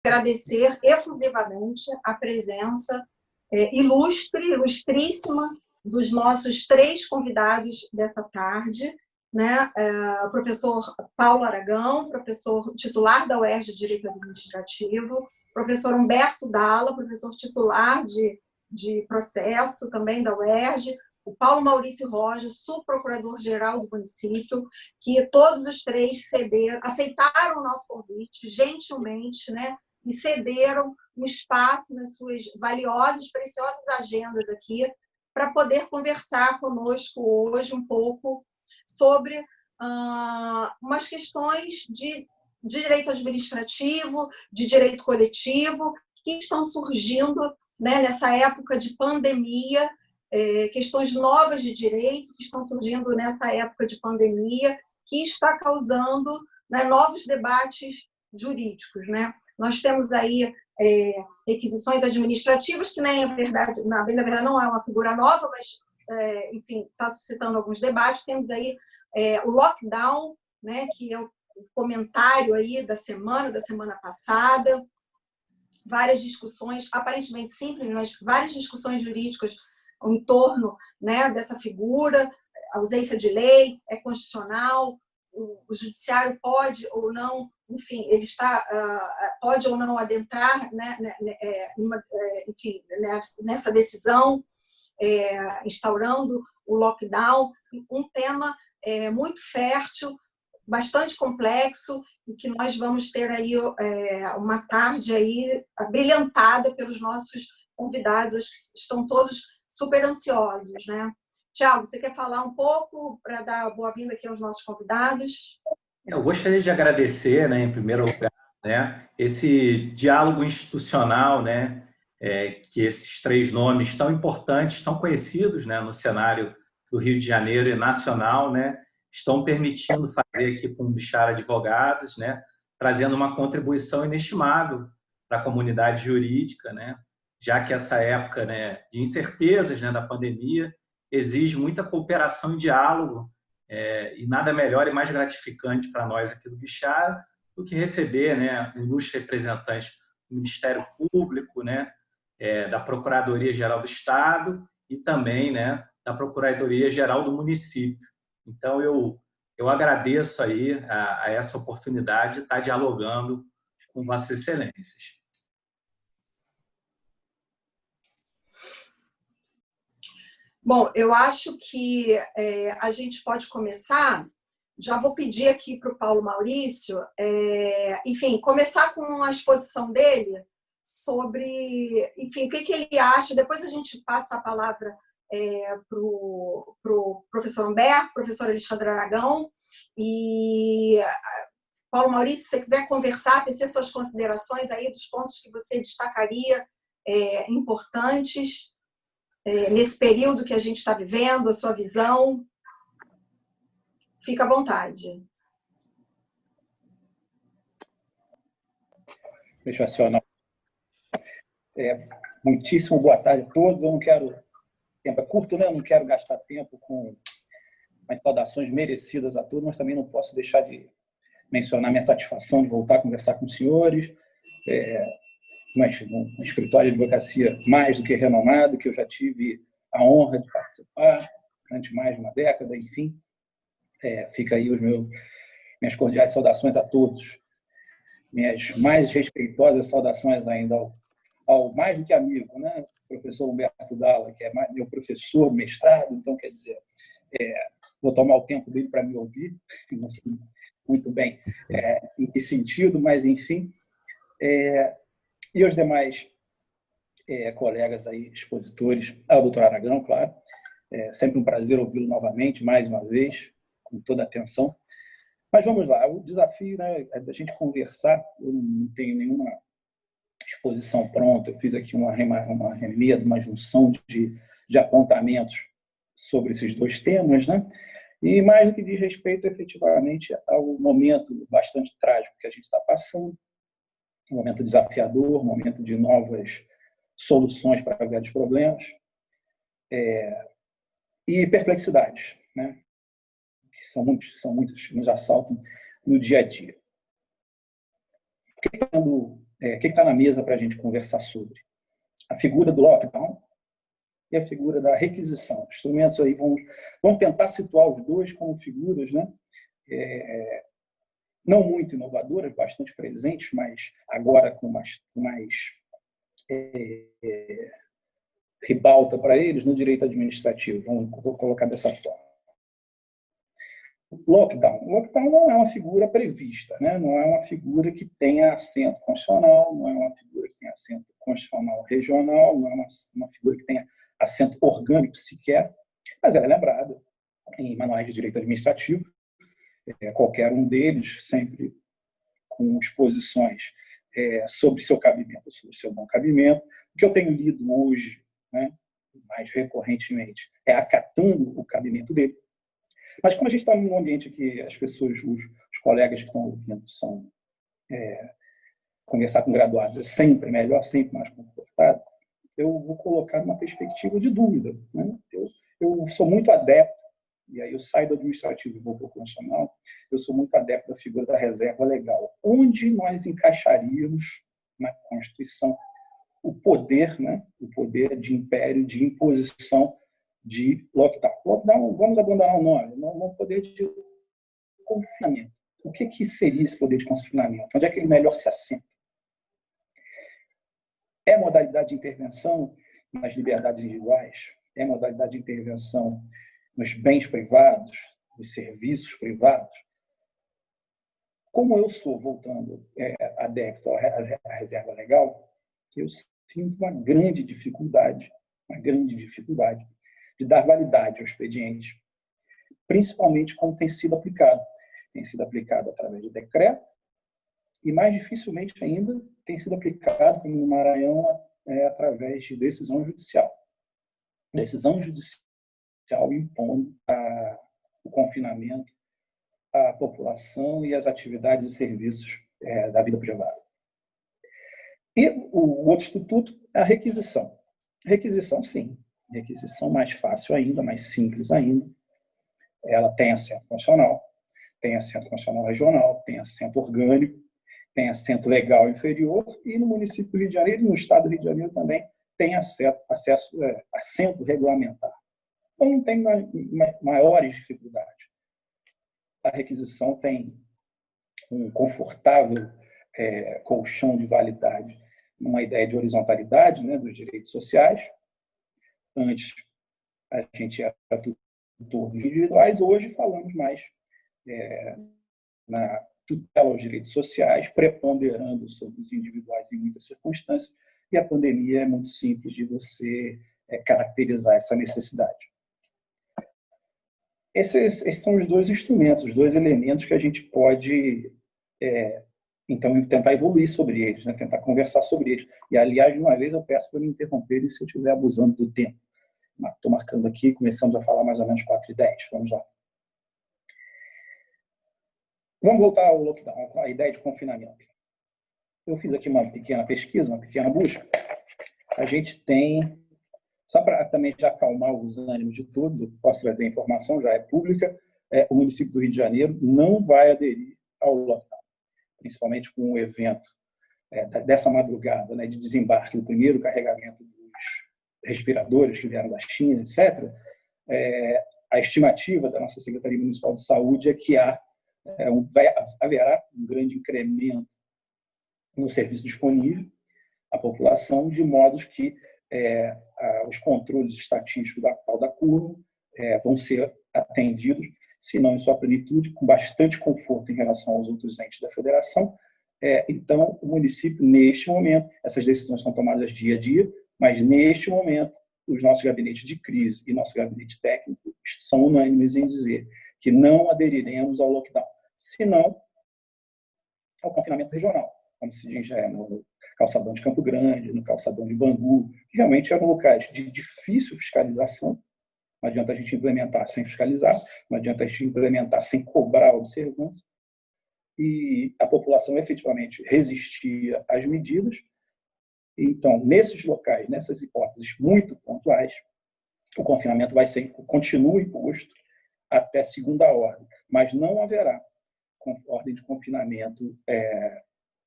agradecer efusivamente a presença ilustríssima dos nossos 3 convidados dessa tarde, né? O professor Paulo Aragão, professor titular da UERJ de Direito Administrativo, professor Humberto Dalla, professor titular de processo também da UERJ, o Paulo Maurício Rocha, subprocurador-geral do município, que todos os 3 aceitaram o nosso convite gentilmente, né? E cederam um espaço nas suas valiosas, preciosas agendas aqui para poder conversar conosco hoje um pouco sobre umas questões de direito administrativo, de direito coletivo, que estão surgindo, né, nessa época de pandemia, questões novas de direito que estão surgindo nessa época de pandemia, que está causando, né, novos debates jurídicos, né? Nós temos aí requisições administrativas, que nem é verdade, na verdade não é uma figura nova, mas, enfim, está suscitando alguns debates. Temos aí o lockdown, né, que é o comentário aí da semana passada, várias discussões, aparentemente simples, mas várias discussões jurídicas em torno, né, dessa figura, a ausência de lei, é constitucional, o judiciário pode ou não, enfim, ele pode ou não adentrar, né, enfim, nessa decisão, instaurando o lockdown, um tema muito fértil, bastante complexo, e que nós vamos ter aí uma tarde aí abrilhantada pelos nossos convidados, acho que estão todos super ansiosos, né? Tiago, você quer falar um pouco para dar boa-vinda aqui aos nossos convidados? Eu gostaria de agradecer, né, em primeiro lugar, né, esse diálogo institucional, né, que esses 3 nomes tão importantes, tão conhecidos, né, no cenário do Rio de Janeiro e nacional, né, estão permitindo fazer aqui com o Bichara Advogados, né, trazendo uma contribuição inestimável para a comunidade jurídica, né, já que essa época, né, de incertezas, né, da pandemia exige muita cooperação e diálogo, e nada melhor e mais gratificante para nós aqui do Bichara do que receber, né, um ilustre representante do Ministério Público, né, da Procuradoria-Geral do Estado e também, né, da Procuradoria-Geral do município. Então, eu agradeço aí a essa oportunidade de estar dialogando com Vossas Excelências. Bom, eu acho que a gente pode começar. Já vou pedir aqui para o Paulo Maurício, enfim, começar com a exposição dele sobre, enfim, o que ele acha. Depois a gente passa a palavra para o professor Humberto, professor Alexandre Aragão. E, Paulo Maurício, se você quiser conversar, tecer suas considerações aí dos pontos que você destacaria importantes nesse período que a gente está vivendo, a sua visão, fica à vontade. Deixa eu acionar. Muitíssimo boa tarde a todos. Eu não quero... Tempo é curto, né? Eu não quero gastar tempo com as saudações merecidas a todos, mas também não posso deixar de mencionar minha satisfação de voltar a conversar com os senhores. Um escritório de advocacia mais do que renomado, que eu já tive a honra de participar durante mais de uma década, enfim. Fica aí minhas cordiais saudações a todos. Minhas mais respeitosas saudações ainda ao mais do que amigo, né? Professor Humberto Dalla, que é meu professor de mestrado, então, quer dizer, vou tomar o tempo dele para me ouvir, não sei muito bem em que sentido, mas, enfim. E os demais colegas aí, expositores, ao doutor Aragão, claro. Sempre um prazer ouvi-lo novamente, mais uma vez, com toda a atenção. Mas vamos lá, o desafio, né, é da gente conversar. Eu não tenho nenhuma exposição pronta, eu fiz aqui uma remeda, uma junção de apontamentos sobre esses 2 temas, né? E mais do que diz respeito, efetivamente, ao momento bastante trágico que a gente está passando, um momento desafiador, um momento de novas soluções para velhos problemas, e perplexidades, né? Que são muitos, nos assaltam no dia a dia. Por que está sendo que está na mesa para a gente conversar sobre? A figura do lockdown e a figura da requisição. Instrumentos aí vamos tentar situar os dois como figuras, né? Não muito inovadoras, bastante presentes, mas agora com mais ribalta para eles no direito administrativo. Vou colocar dessa forma. Lockdown não é uma figura prevista, né? Não é uma figura que tenha assento constitucional, não é uma figura que tenha assento constitucional regional, não é uma figura que tenha assento orgânico sequer, mas ela é lembrada em manuais de direito administrativo, qualquer um deles, sempre com exposições sobre seu cabimento, sobre seu não cabimento. O que eu tenho lido hoje, né, mais recorrentemente, é acatando o cabimento dele. Mas como a gente está num ambiente que as pessoas, os colegas que estão ouvindo, conversar com graduados é sempre melhor, sempre mais confortável, eu vou colocar numa perspectiva de dúvida, né? Eu sou muito adepto, e aí eu saio do administrativo e vou para o constitucional, eu sou muito adepto da figura da reserva legal. Onde nós encaixaríamos na Constituição o poder, né? O poder de império, de imposição de lockdown. Lockdown, vamos abandonar o nome, não poder de confinamento. O que seria esse poder de confinamento? Onde é que ele melhor se assenta? É modalidade de intervenção nas liberdades individuais? É modalidade de intervenção nos bens privados, nos serviços privados? Como eu sou, voltando, adepto à reserva legal, eu sinto uma grande dificuldade de dar validade ao expediente, principalmente como tem sido aplicado. Tem sido aplicado através de decreto e, mais dificilmente ainda, tem sido aplicado, como no Maranhão, através de decisão judicial. Decisão judicial impondo o confinamento à população e às atividades e serviços da vida privada. E o outro instituto é a requisição. Requisição, sim. Requisição mais fácil ainda, mais simples ainda. Ela tem assento constitucional, tem assento constitucional regional, tem assento orgânico, tem assento legal inferior e no município do Rio de Janeiro e no estado do Rio de Janeiro também tem assento regulamentar. Então não tem maiores dificuldades. A requisição tem um confortável colchão de validade, uma ideia de horizontalidade, né, dos direitos sociais. Antes, a gente era tutor dos individuais, hoje falamos mais na tutela aos direitos sociais, preponderando sobre os individuais em muitas circunstâncias, e a pandemia é muito simples de você caracterizar essa necessidade. Esses são os dois instrumentos, os dois elementos que a gente pode, então, tentar evoluir sobre eles, né? Tentar conversar sobre eles. E, aliás, de uma vez, eu peço para me interromperem se eu estiver abusando do tempo. Estou marcando aqui, começamos a falar mais ou menos 4h10. Vamos lá. Vamos voltar ao lockdown, à ideia de confinamento. Eu fiz aqui uma pequena pesquisa, uma pequena busca. A gente tem, só para também já acalmar os ânimos de todos, eu posso trazer a informação, já é pública, o município do Rio de Janeiro não vai aderir ao lockdown, principalmente com o evento dessa madrugada, né, de desembarque do primeiro carregamento dos respiradores que vieram da China, etc. A estimativa da nossa Secretaria Municipal de Saúde é que haverá um grande incremento no serviço disponível à população, de modo que os controles estatísticos da curva vão ser atendidos, se não em sua plenitude, com bastante conforto em relação aos outros entes da federação. Então, o município, neste momento, essas decisões são tomadas dia a dia, mas, neste momento, os nossos gabinetes de crise e nosso gabinete técnico são unânimes em dizer que não aderiremos ao lockdown, senão ao confinamento regional, como se diz no calçadão de Campo Grande, no calçadão de Bangu, que realmente eram locais de difícil fiscalização. Não adianta a gente implementar sem fiscalizar, não adianta a gente implementar sem cobrar observância. E a população efetivamente resistia às medidas. Então, nesses locais, nessas hipóteses muito pontuais, o confinamento continua imposto até segunda ordem, mas não haverá ordem de confinamento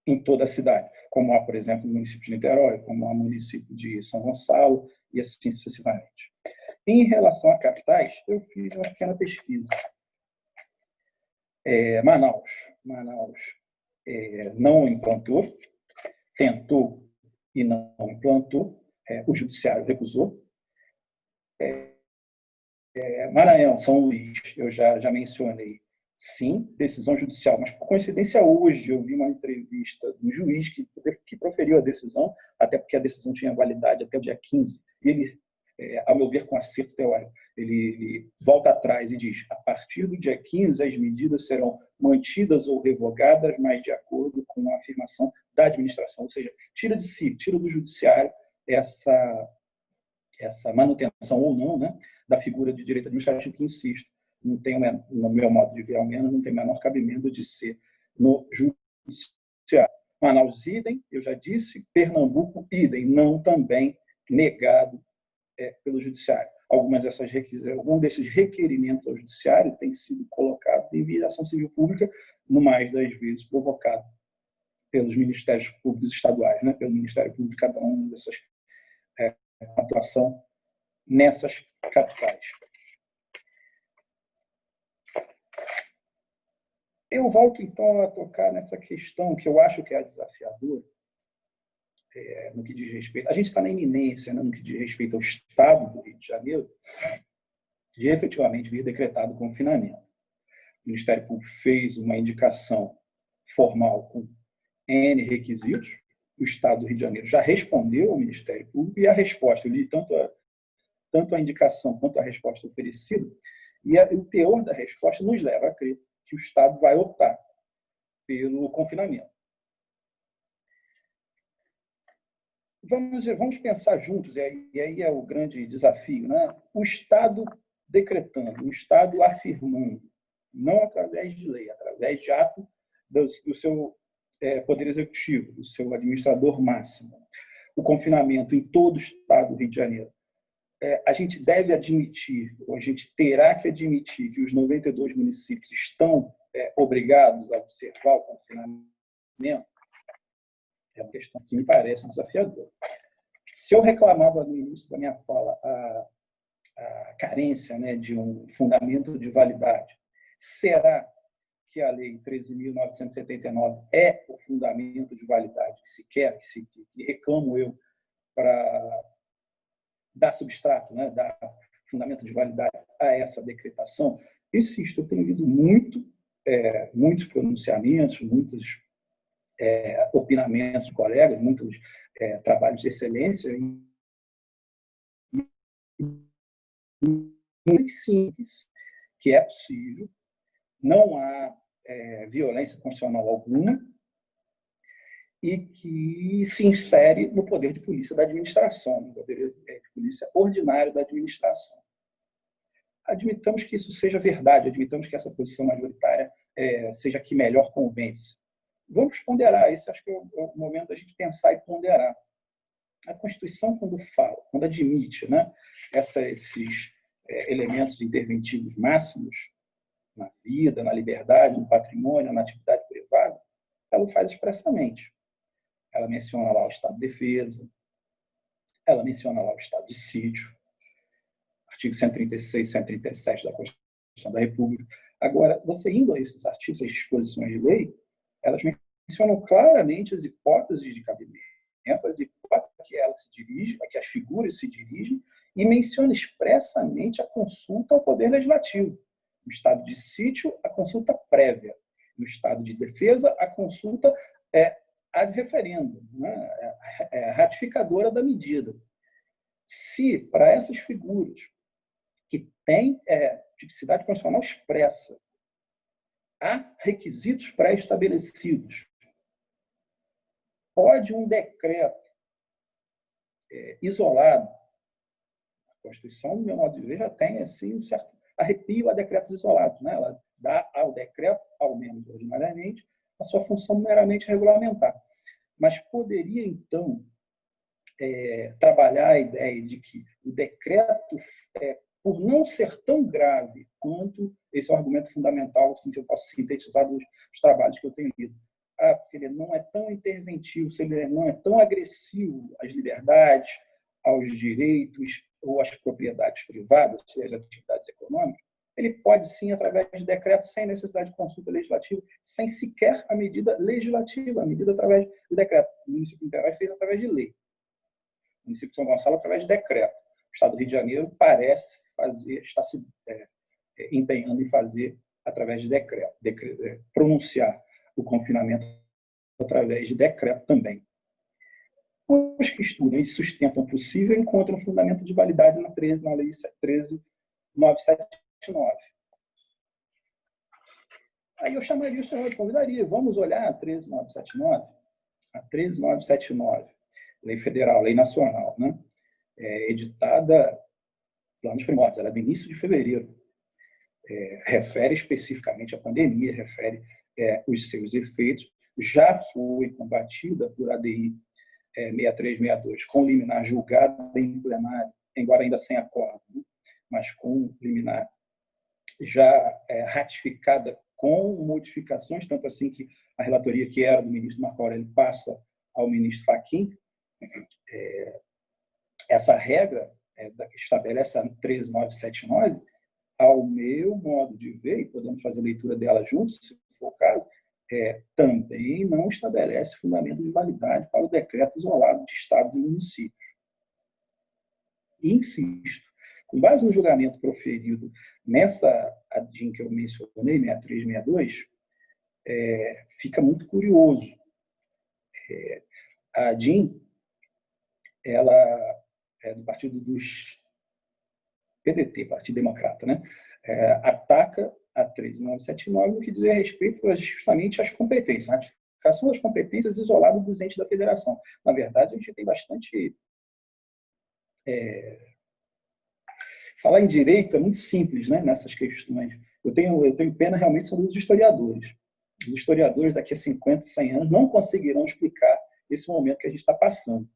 em toda a cidade, como há, por exemplo, no município de Niterói, como há no município de São Gonçalo, e assim sucessivamente. Em relação a capitais, eu fiz uma pequena pesquisa. Manaus não implantou, tentou e não implantou, o judiciário recusou. Maranhão, São Luís, eu já mencionei, sim, decisão judicial, mas por coincidência hoje eu vi uma entrevista do juiz que proferiu a decisão, até porque a decisão tinha validade até o dia 15, e ele, ao meu ver, com acerto teórico, ele volta atrás e diz: a partir do dia 15 as medidas serão mantidas ou revogadas, mas de acordo com a afirmação da administração, ou seja, tira de si, tira do judiciário essa manutenção ou não, né, da figura de direito administrativo, que, insisto, não tem, no meu modo de ver, ao menos, não tem o menor cabimento de ser no judiciário. Manaus, idem, eu já disse. Pernambuco, idem, não também negado pelo judiciário. Alguns desses requerimentos ao judiciário têm sido colocados em via de ação civil pública, no mais das vezes provocado pelos ministérios públicos estaduais, né, pelo Ministério Público, cada uma dessas atuação nessas capitais. Eu volto, então, a tocar nessa questão que eu acho que é a desafiadora, no que diz respeito... A gente está na iminência, né, no que diz respeito ao Estado do Rio de Janeiro, de efetivamente vir decretado o confinamento. O Ministério Público fez uma indicação formal com N requisitos, o Estado do Rio de Janeiro já respondeu ao Ministério Público, e a resposta, eu li tanto a indicação quanto a resposta oferecida, e o teor da resposta nos leva a crer que o Estado vai optar pelo confinamento. Vamos pensar juntos, e aí é o grande desafio, né? O Estado decretando, o Estado afirmando, não através de lei, através de ato do seu Poder Executivo, do seu administrador máximo, o confinamento em todo o Estado do Rio de Janeiro. A gente deve admitir, ou a gente terá que admitir, que os 92 municípios estão obrigados a observar o confinamento. É uma questão que me parece desafiadora. Se eu reclamava no início da minha fala a carência, né, de um fundamento de validade, será que a Lei 13.979 é o fundamento de validade que se quer, que reclamo eu para dar substrato, né, dar fundamento de validade a essa decretação? Insisto, eu tenho lido muitos pronunciamentos, muitos opinamentos de colegas, muitos trabalhos de excelência, muito simples, que é possível, não há violência constitucional alguma, e que se insere no poder de polícia da administração, no poder de polícia ordinário da administração. Admitamos que isso seja verdade, admitamos que essa posição majoritária seja a que melhor convence. Vamos ponderar, esse acho que é o momento da gente pensar e ponderar. A Constituição, quando admite, né, esses elementos interventivos máximos na vida, na liberdade, no patrimônio, na atividade privada, ela o faz expressamente. Ela menciona lá o estado de defesa, ela menciona lá o estado de sítio, artigo 136, 137 da Constituição da República. Agora, você indo a esses artigos, essas disposições de lei, elas mencionam claramente as hipóteses de cabimento, as hipóteses a que ela se dirige, a que as figuras se dirigem, e menciona expressamente a consulta ao Poder Legislativo. No estado de sítio, a consulta prévia. No estado de defesa, a consulta ad referendo, né? Ratificadora da medida. Se, para essas figuras que têm tipicidade constitucional expressa, há requisitos pré-estabelecidos, pode um decreto isolado, a Constituição, no meu modo de ver, já tem assim, um certo arrepio a decretos isolados, né? Ela dá ao decreto, ao menos ordinariamente, a sua função meramente regulamentar. Mas poderia, então, trabalhar a ideia de que o decreto, por não ser tão grave quanto, esse é o argumento fundamental com que eu posso sintetizar dos trabalhos que eu tenho lido, porque ele não é tão interventivo, se ele não é tão agressivo às liberdades, aos direitos ou às propriedades privadas, ou seja, às atividades econômicas, ele pode sim, através de decreto, sem necessidade de consulta legislativa, sem sequer a medida legislativa, a medida através do decreto. O município de Niterói fez através de lei. O município de São Gonçalo através de decreto. O Estado do Rio de Janeiro parece está se empenhando em fazer através de decreto, pronunciar o confinamento através de decreto também. Os que estudam e sustentam o possível encontram fundamento de validade na Lei 13.979. Aí eu chamaria o senhor, convidaria, vamos olhar a 13.979? A 13.979, lei federal, lei nacional, né? Editada lá nos primórdios, ela é do início de fevereiro. Refere especificamente à pandemia, refere os seus efeitos, já foi combatida por ADI 6362, com liminar julgada em plenário, embora ainda sem acordo, né? Mas com liminar já ratificada com modificações, tanto assim que a relatoria que era do ministro Marco Aurélio passa ao ministro Fachin. Essa regra que estabelece a 13.979, ao meu modo de ver, e podemos fazer leitura dela juntos, se for o caso, também não estabelece fundamento de validade para o decreto isolado de estados e municípios. E insisto, com base no julgamento proferido nessa ADIM que eu mencionei, 6362, fica muito curioso. A ADIM, ela é do partido dos PDT, Partido Democrata, né? Ataca a 13.979 no que diz respeito justamente às competências, a ratificação das competências isoladas dos entes da federação. Na verdade, a gente tem bastante... Falar em direito é muito simples, né, nessas questões. Eu tenho pena realmente sobre os historiadores. Os historiadores daqui a 50, 100 anos não conseguirão explicar esse momento que a gente está passando.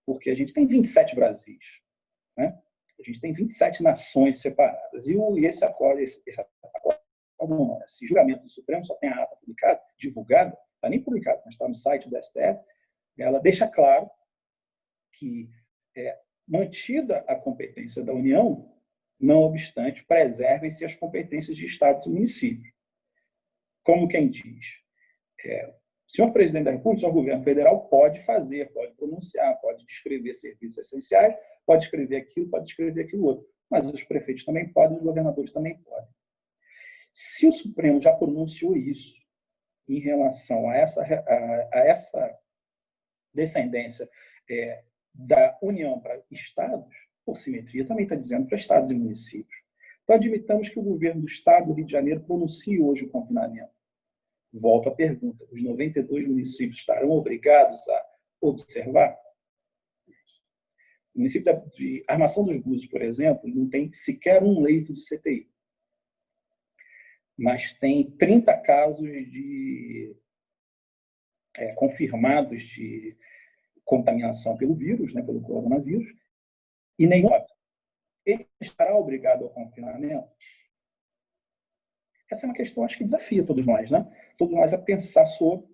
Porque a gente tem 27 Brasis, né? A gente tem 27 nações separadas. E esse julgamento do Supremo só tem a ata publicada, divulgada, não está nem publicada, mas está no site do STF, ela deixa claro que mantida a competência da União, não obstante, preservem-se as competências de estados e municípios. Como quem diz, o senhor presidente da República, o senhor governo federal pode fazer, pode pronunciar, pode descrever serviços essenciais, pode escrever aquilo outro. Mas os prefeitos também podem, os governadores também podem. Se o Supremo já pronunciou isso em relação a essa descendência da União para estados, por simetria, também está dizendo para estados e municípios. Então, admitamos que o governo do estado do Rio de Janeiro pronuncie hoje o confinamento. Volto à pergunta, os 92 municípios estarão obrigados a observar? O município de Armação dos Búzios, por exemplo, não tem sequer um leito de CTI. Mas tem 30 casos confirmados de contaminação pelo vírus, né, pelo coronavírus, e nenhum óbito. Ele estará obrigado ao confinamento? Essa é uma questão, acho que desafia todos nós, né? Todos nós a pensar sobre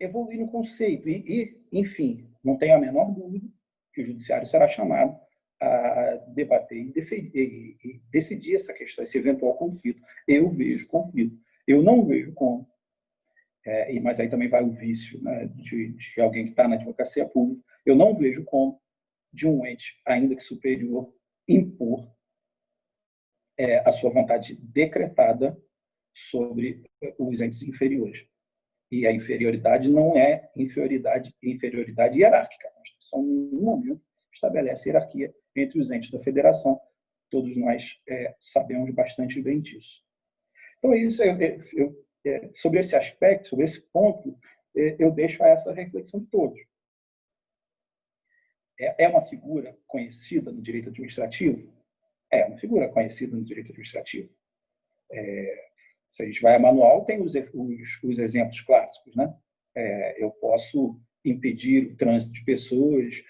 evoluir no conceito. Enfim, não tenho a menor dúvida que o judiciário será chamado a debater e decidir essa questão, esse eventual conflito. Eu vejo conflito. Eu não vejo como. Mas aí também vai o vício, né, de alguém que está na advocacia pública. Eu não vejo como, de um ente, ainda que superior, impor a sua vontade decretada sobre os entes inferiores. E a inferioridade não é inferioridade hierárquica. A Constituição, em nenhum momento, estabelece hierarquia entre os entes da federação. Todos nós sabemos bastante bem disso. Então, isso sobre esse aspecto, sobre esse ponto, eu deixo a essa reflexão de todos. É uma figura conhecida no direito administrativo? É uma figura conhecida no direito administrativo. Se a gente vai a manual, tem os exemplos clássicos, né? Eu posso impedir o trânsito de pessoas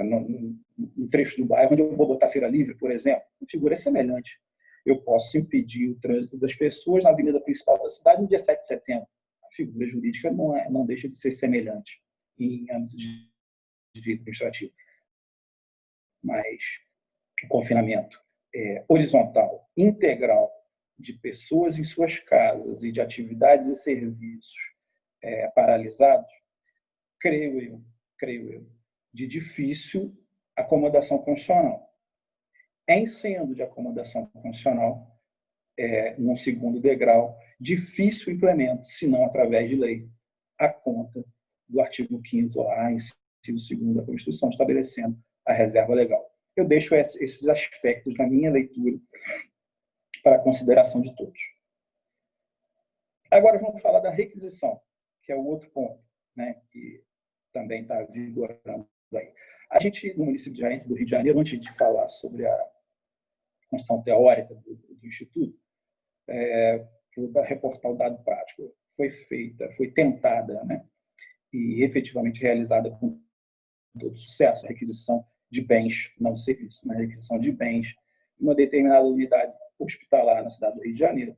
no trecho do bairro onde eu vou botar feira livre, por exemplo. Uma figura semelhante. eu posso impedir o trânsito das pessoas na avenida principal da cidade no dia 7 de setembro. A figura jurídica não deixa de ser semelhante em âmbito de direito administrativo. Mas o confinamento horizontal, integral, de pessoas em suas casas e de atividades e serviços paralisados, creio eu, de difícil acomodação constitucional. Em sendo de acomodação constitucional, num segundo degrau, difícil implemento, se não através de lei, a conta do artigo 5º lá, inciso 2º da Constituição, estabelecendo a reserva legal. Eu deixo esses aspectos da minha leitura para a consideração de todos. Agora vamos falar da requisição, que é o outro ponto, né, que também está vigorando aí. A gente, no município de Jaén, do Rio de Janeiro, antes de falar sobre a construção teórica do Instituto, vou reportar o dado prático. Foi tentada, né, e efetivamente realizada com todo sucesso, a requisição de bens, não de serviços, mas a requisição de bens em uma determinada unidade hospitalar na cidade do Rio de Janeiro.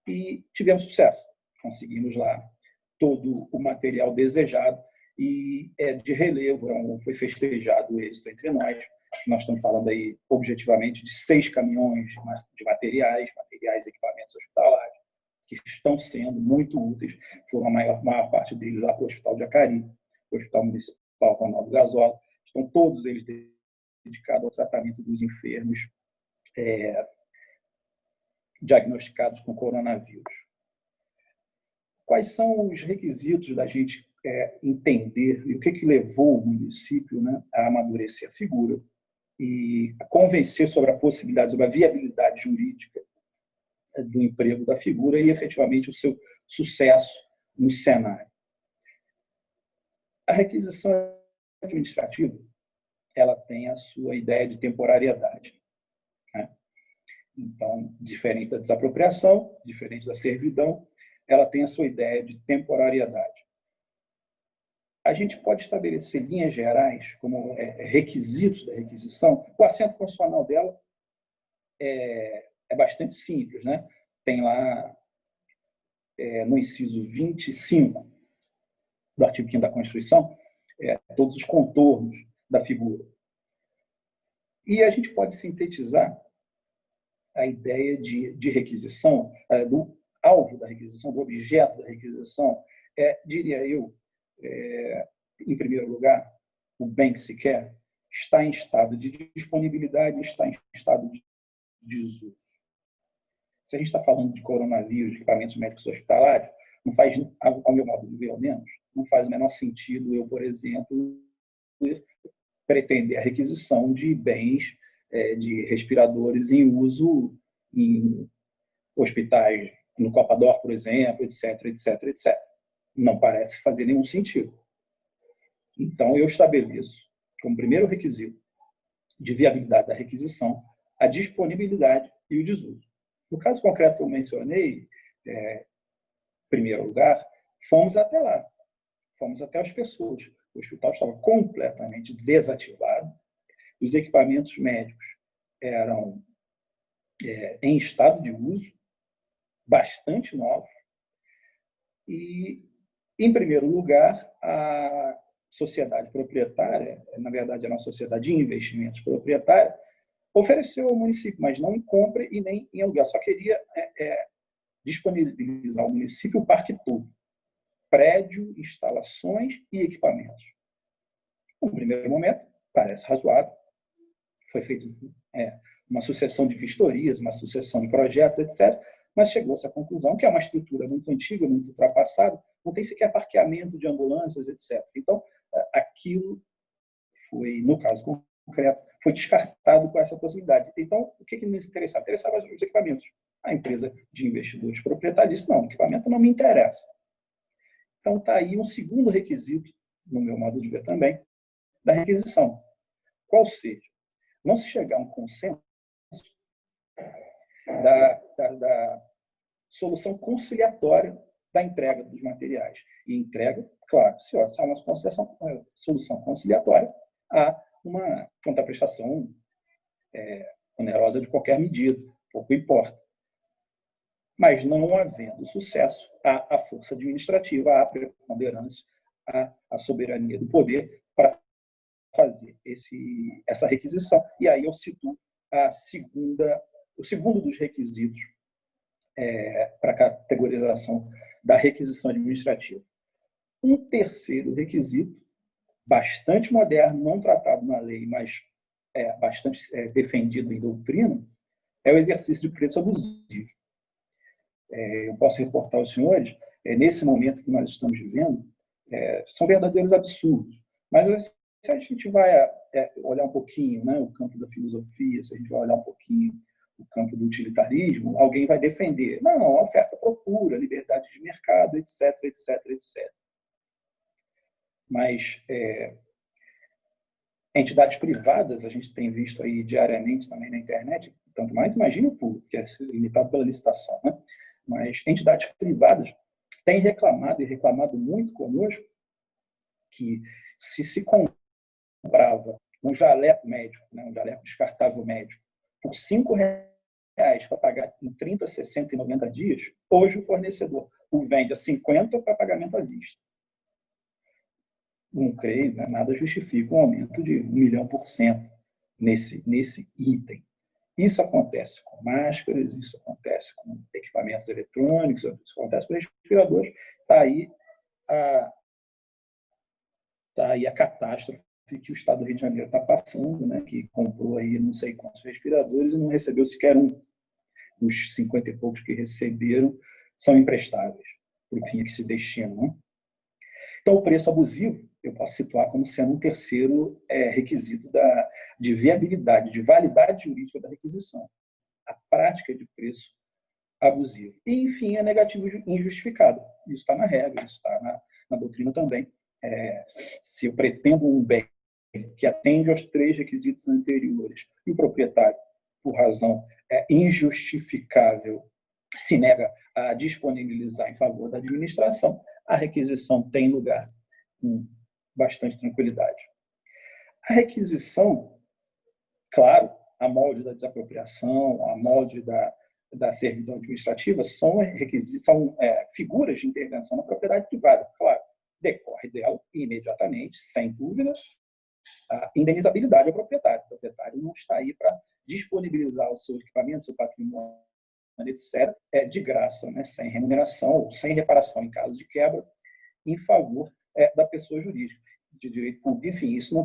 E tivemos sucesso. Conseguimos lá todo o material desejado e de relevo, foi festejado o êxito entre nós. Nós estamos falando aí, objetivamente, de 6 caminhões de materiais, equipamentos hospitalares, que estão sendo muito úteis. Foram a maior parte deles lá para o Hospital de Acari, o Hospital Municipal Ronaldo Gazola. Estão todos eles dedicados ao tratamento dos enfermos diagnosticados com coronavírus. Quais são os requisitos da gente entender e o que levou o município, né, a amadurecer a figura e a convencer sobre a possibilidade, sobre a viabilidade jurídica do emprego da figura e, efetivamente, o seu sucesso no cenário? A requisição administrativa, ela tem a sua ideia de temporariedade, né? Então, diferente da desapropriação, diferente da servidão, ela tem a sua ideia de temporariedade. A gente pode estabelecer linhas gerais como requisitos da requisição. O assento constitucional dela é bastante simples, né? Tem lá, no inciso 25 do artigo 5º da Constituição, todos os contornos da figura. E a gente pode sintetizar a ideia de requisição, do alvo da requisição, do objeto da requisição, diria eu, em primeiro lugar, o bem que se quer está em estado de disponibilidade, está em estado de desuso. Se a gente está falando de coronavírus, de equipamentos médicos hospitalares, não faz, ao meu modo de ver, ao menos, não faz o menor sentido eu, por exemplo, pretender a requisição de bens, de respiradores em uso em hospitais, no Copador, por exemplo, etc, etc, etc. Não parece fazer nenhum sentido. Então, eu estabeleço, como primeiro requisito de viabilidade da requisição, a disponibilidade e o desuso. No caso concreto que eu mencionei, em primeiro lugar, fomos até lá. Fomos até as pessoas. O hospital estava completamente desativado. Os equipamentos médicos eram em estado de uso, bastante novos. E, em primeiro lugar, a sociedade proprietária, na verdade era uma sociedade de investimentos proprietária, ofereceu ao município, mas não em compra e nem em aluguel. Só queria disponibilizar ao município o parque todo. Prédio, instalações e equipamentos. No primeiro momento, parece razoável. Foi feita uma sucessão de vistorias, uma sucessão de projetos, etc., mas chegou-se à conclusão que é uma estrutura muito antiga, muito ultrapassada, não tem sequer parqueamento de ambulâncias, etc. Então, aquilo foi, no caso concreto, foi descartado com essa possibilidade. Então, o que nos interessava? Interessava os equipamentos. A empresa de investidores proprietária disse, não, o equipamento não me interessa. Então, está aí um segundo requisito, no meu modo de ver também, da requisição. Qual seja, não se chegar a um consenso da solução conciliatória da entrega dos materiais. E entrega, claro, se há uma solução conciliatória, há uma contraprestação onerosa de qualquer medida, pouco importa. Mas não havendo sucesso, há a força administrativa, há a preponderância, há a soberania do poder para fazer essa requisição. E aí eu cito o segundo dos requisitos para a categorização da requisição administrativa. Um terceiro requisito, bastante moderno, não tratado na lei, mas bastante defendido em doutrina, é o exercício de preço abusivo. Eu posso reportar aos senhores, nesse momento que nós estamos vivendo, são verdadeiros absurdos. Mas se a gente vai olhar um pouquinho, né, o campo da filosofia, se a gente vai olhar um pouquinho o campo do utilitarismo, alguém vai defender. Não, oferta-procura, liberdade de mercado, etc, etc, etc. Mas entidades privadas, a gente tem visto aí diariamente também na internet, tanto mais imagine o público, que é limitado pela licitação, né? Mas entidades privadas têm reclamado, e reclamado muito conosco, que se comprava um jaleco médico, né, um jaleco descartável médico, por R$ 5,00 para pagar em 30, 60 e 90 dias, hoje o fornecedor o vende a 50 para pagamento à vista. Não creio, né, nada justifica um aumento de 1.000.000% nesse item. Isso acontece com máscaras, isso acontece com equipamentos eletrônicos, isso acontece com respiradores. Está aí a catástrofe que o Estado do Rio de Janeiro está passando, né? Que comprou aí não sei quantos respiradores e não recebeu sequer um. Os 50 e poucos que receberam são imprestáveis, por fim a que se destinam. Né? Então, o preço abusivo, eu posso situar como sendo um terceiro requisito de viabilidade, de validade jurídica da requisição. A prática de preço abusivo. E, enfim, é negativo injustificado. Isso está na regra, isso está na doutrina também. Se eu pretendo um bem que atende aos 3 requisitos anteriores e o proprietário, por razão injustificável, se nega a disponibilizar em favor da administração, a requisição tem lugar com bastante tranquilidade. A requisição, claro, a molde da desapropriação, a molde da servidão administrativa, são figuras de intervenção na propriedade privada. Claro, decorre dela, imediatamente, sem dúvida, a indenizabilidade ao proprietário. O proprietário não está aí para disponibilizar o seu equipamento, seu patrimônio, etc., de graça, né, sem remuneração ou sem reparação em caso de quebra, em favor da pessoa jurídica, de direito público. Enfim, isso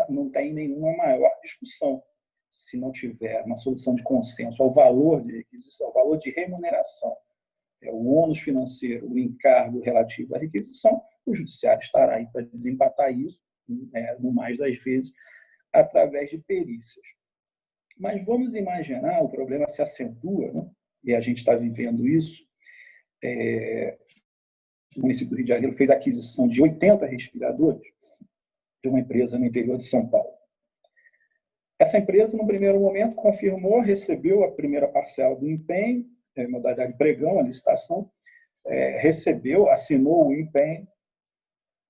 não tem nenhuma maior discussão. Se não tiver uma solução de consenso ao valor de requisição, ao valor de remuneração, o ônus financeiro, o encargo relativo à requisição, o judiciário estará aí para desempatar isso, no mais das vezes, através de perícias. Mas vamos imaginar, o problema se acentua, né? E a gente está vivendo isso. O município do Rio de Janeiro fez a aquisição de 80 respiradores de uma empresa no interior de São Paulo. Essa empresa, no primeiro momento, confirmou, recebeu a primeira parcela do empenho, modalidade pregão, a licitação, recebeu, assinou o empenho,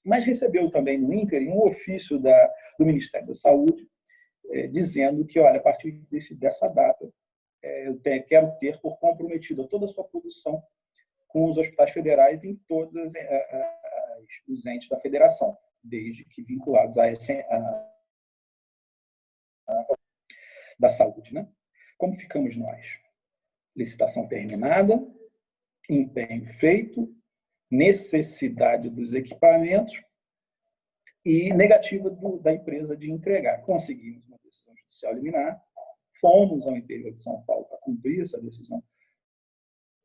mas recebeu também no ínterim um ofício do Ministério da Saúde, dizendo que, olha, a partir dessa data, eu quero ter por comprometida toda a sua produção com os hospitais federais em todos os entes da federação, desde que vinculados da saúde. Né? Como ficamos nós? Licitação terminada, empenho feito, necessidade dos equipamentos e negativa da empresa de entregar. Conseguimos uma decisão judicial liminar, fomos ao interior de São Paulo para cumprir essa decisão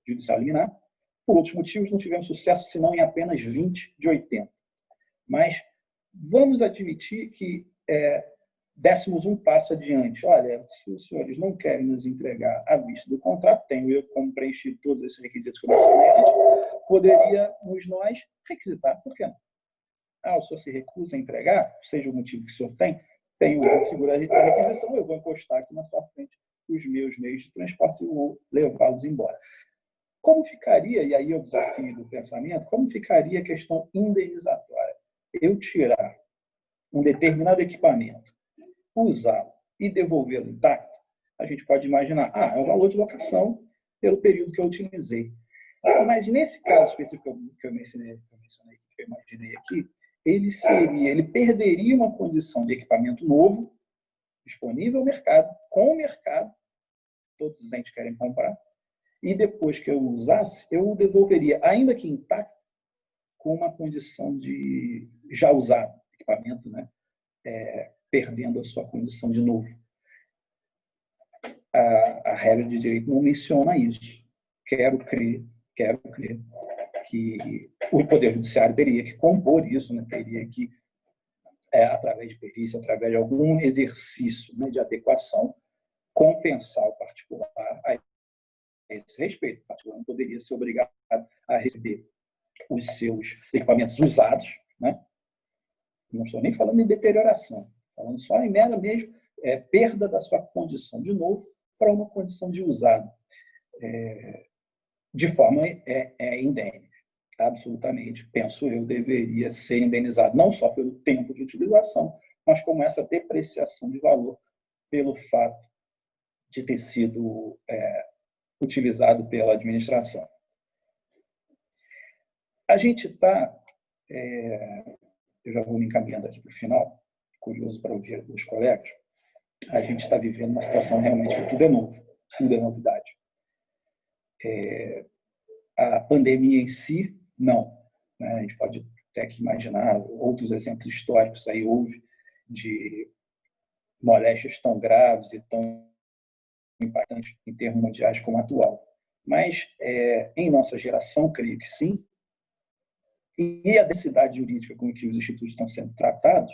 judicial liminar. Por outros motivos, não tivemos sucesso, senão em apenas 20 de 80. Mas vamos admitir que dessemos um passo adiante. Olha, se os senhores não querem nos entregar à vista do contrato, tenho eu como preencher todos esses requisitos que eu mencionei antes, poderíamos nós requisitar. Por que não? O senhor se recusa a entregar, seja o motivo que o senhor tem, tenho a figura da requisição, eu vou encostar aqui na sua frente os meus meios de transporte e vou levá-los embora. Como ficaria, e aí é o desafio do pensamento, como ficaria a questão indenizatória? Eu tirar um determinado equipamento, usá-lo e devolvê-lo intacto, a gente pode imaginar, é um valor de locação pelo período que eu utilizei. Mas nesse caso específico que eu mencionei, que eu imaginei aqui, ele perderia uma condição de equipamento novo, disponível ao mercado, com o mercado, todos os entes querem comprar, e depois que eu usasse, eu o devolveria, ainda que intacto, com uma condição de já usado, equipamento, né? Perdendo a sua condição de novo. A regra de direito não menciona isso. Quero crer que o Poder Judiciário teria que compor isso, né? Teria que, através de perícia, através de algum exercício, né, de adequação, compensar o particular a esse respeito. O particular não poderia ser obrigado a receber os seus equipamentos usados, né? Não estou nem falando em deterioração, falando só em mera mesmo perda da sua condição de novo para uma condição de usado, de forma indene. Absolutamente, penso eu, deveria ser indenizado não só pelo tempo de utilização, mas como essa depreciação de valor pelo fato de ter sido utilizado pela administração. A gente está, eu já vou me encaminhando aqui para o final, curioso para ouvir os colegas, a gente está vivendo uma situação realmente que tudo é novo, tudo é novidade. A pandemia em si, não. Né? A gente pode até que imaginar outros exemplos históricos aí houve de moléstias tão graves e tão impactantes em termos mundiais como a atual. Mas, em nossa geração, creio que sim, e a densidade jurídica com que os institutos estão sendo tratados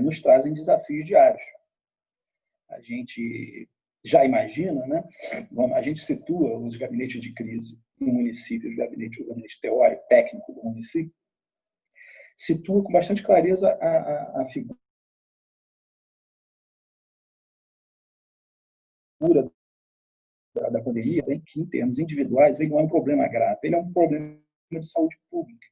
nos trazem desafios diários. A gente já imagina, né? A gente situa os gabinetes de crise no município, o gabinete teórico, técnico do município, situa com bastante clareza a figura da pandemia, bem que, em termos individuais, ele não é um problema grave, ele é um problema de saúde pública.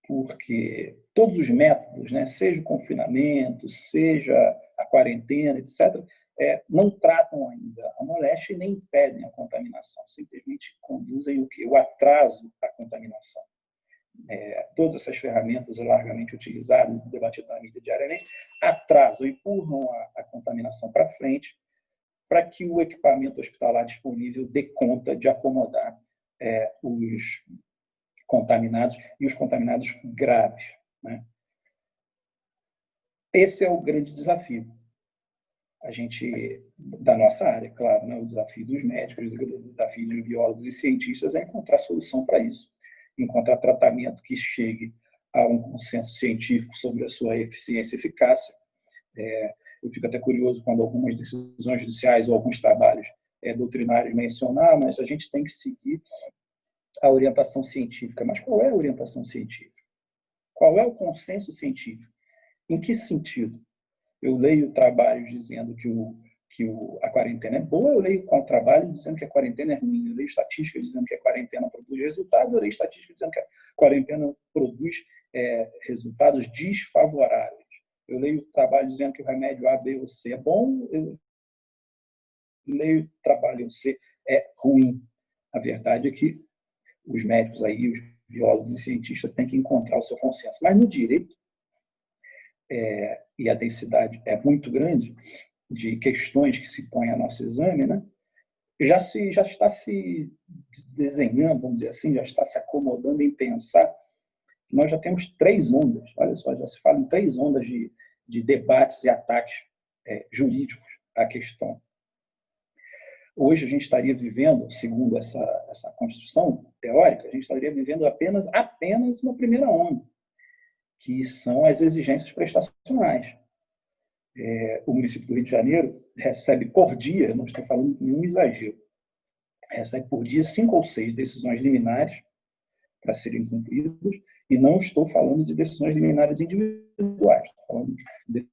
Porque todos os métodos, né, seja o confinamento, seja a quarentena, etc., não tratam ainda a moléstia e nem impedem a contaminação, simplesmente conduzem o atraso à contaminação. Todas essas ferramentas largamente utilizadas e debatidas na mídia diariamente atrasam, empurram a contaminação para frente, para que o equipamento hospitalar disponível dê conta de acomodar os contaminados e os contaminados graves. Né? Esse é o grande desafio. A gente, da nossa área, claro, né? O desafio dos médicos, o desafio dos biólogos e cientistas é encontrar solução para isso, encontrar tratamento que chegue a um consenso científico sobre a sua eficiência e eficácia. Eu fico até curioso quando algumas decisões judiciais ou alguns trabalhos doutrinários mencionam, mas a gente tem que seguir a orientação científica. Mas qual é a orientação científica? Qual é o consenso científico? Em que sentido? Eu leio trabalhos dizendo que a quarentena é boa, eu leio trabalho dizendo que a quarentena é ruim, eu leio estatísticas dizendo que a quarentena produz resultados, eu leio estatísticas dizendo que a quarentena produz resultados desfavoráveis. Eu leio trabalho dizendo que o remédio A, B ou C é bom, eu leio trabalho C é ruim. A verdade é que os médicos aí, os biólogos e cientistas têm que encontrar o seu consenso. Mas no direito, e a densidade é muito grande de questões que se põem a nosso exame, né? Já está se desenhando, vamos dizer assim, já está se acomodando em pensar que nós já temos 3 ondas, olha só, já se fala em 3 ondas de debates e ataques jurídicos à questão. Hoje a gente estaria vivendo, segundo essa construção teórica, a gente estaria vivendo apenas uma primeira onda, que são as exigências prestacionais. O município do Rio de Janeiro recebe por dia, não estou falando de nenhum exagero, recebe por dia 5 ou 6 decisões liminares para serem cumpridas, e não estou falando de decisões liminares individuais, estou falando de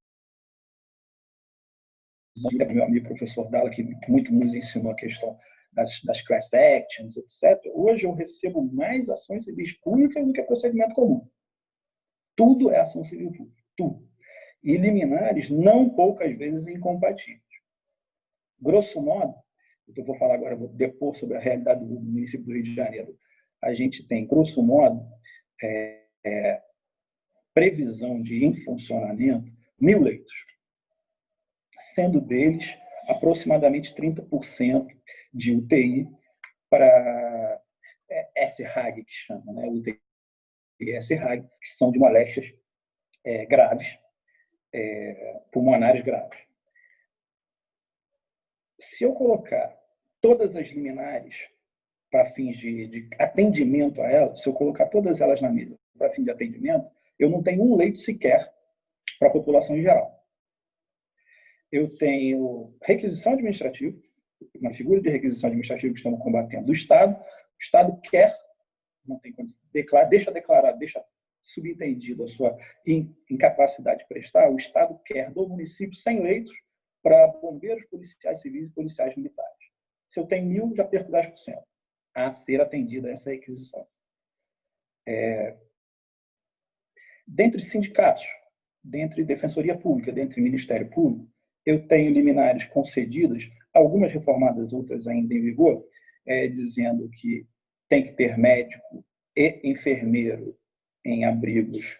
meu amigo professor Dalla, que muito nos ensinou a questão das class actions, etc. Hoje eu recebo mais ações civis públicas do que procedimento comum. Tudo é ação civil pública, tudo. E liminares não poucas vezes incompatíveis. grosso modo, eu vou falar agora, vou depor sobre a realidade do município do Rio de Janeiro. A gente tem, grosso modo, previsão de em funcionamento 1.000 leitos, sendo deles aproximadamente 30% de UTI para SRAG, que chama, né? UTI e SRAG, que são de moléstias graves, pulmonares graves. Se eu colocar todas as liminares para fins de atendimento a elas, se eu colocar todas elas na mesa para fim de atendimento, eu não tenho um leito sequer para a população em geral. Eu tenho requisição administrativa, uma figura de requisição administrativa que estamos combatendo do Estado. O Estado quer, não tem condição, deixa subentendido a sua incapacidade de prestar. O Estado quer do município 100 leitos para bombeiros, policiais civis e policiais militares. Se eu tenho 1.000, já perco 10% a ser atendida essa requisição. Dentre sindicatos, dentre Defensoria Pública, dentre Ministério Público, eu tenho liminares concedidas, algumas reformadas, outras ainda em vigor, dizendo que tem que ter médico e enfermeiro em abrigos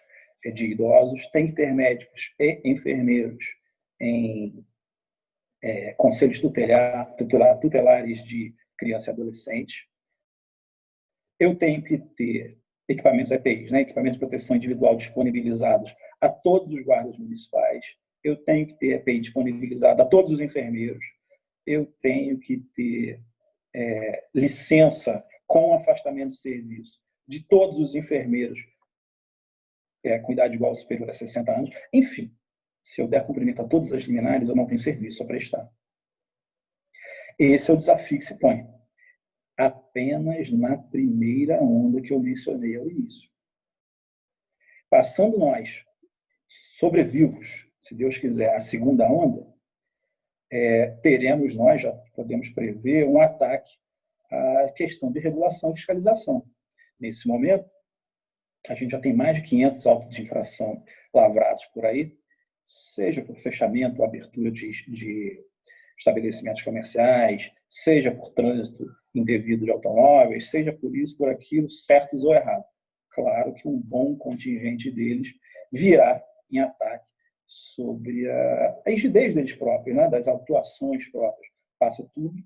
de idosos, tem que ter médicos e enfermeiros em conselhos tutelares de criança e adolescente. Eu tenho que ter equipamentos EPIs, né, equipamentos de proteção individual disponibilizados a todos os guardas municipais. Eu tenho que ter EPI disponibilizado a todos os enfermeiros. Eu tenho que ter licença com afastamento de serviço de todos os enfermeiros com idade igual ou superior a 60 anos. Enfim, se eu der cumprimento a todas as liminares, eu não tenho serviço a prestar. Esse é o desafio que se põe. Apenas na primeira onda que eu mencionei ao início. Passando nós, sobrevivos, se Deus quiser, a segunda onda, teremos nós, já podemos prever, um ataque à questão de regulação e fiscalização. Nesse momento, a gente já tem mais de 500 autos de infração lavrados por aí, seja por fechamento ou abertura de estabelecimentos comerciais, seja por trânsito indevido de automóveis, seja por isso, por aquilo, certos ou errados. Claro que um bom contingente deles virá em ataque sobre a rigidez deles próprios, né? Das autuações próprias. Passa tudo,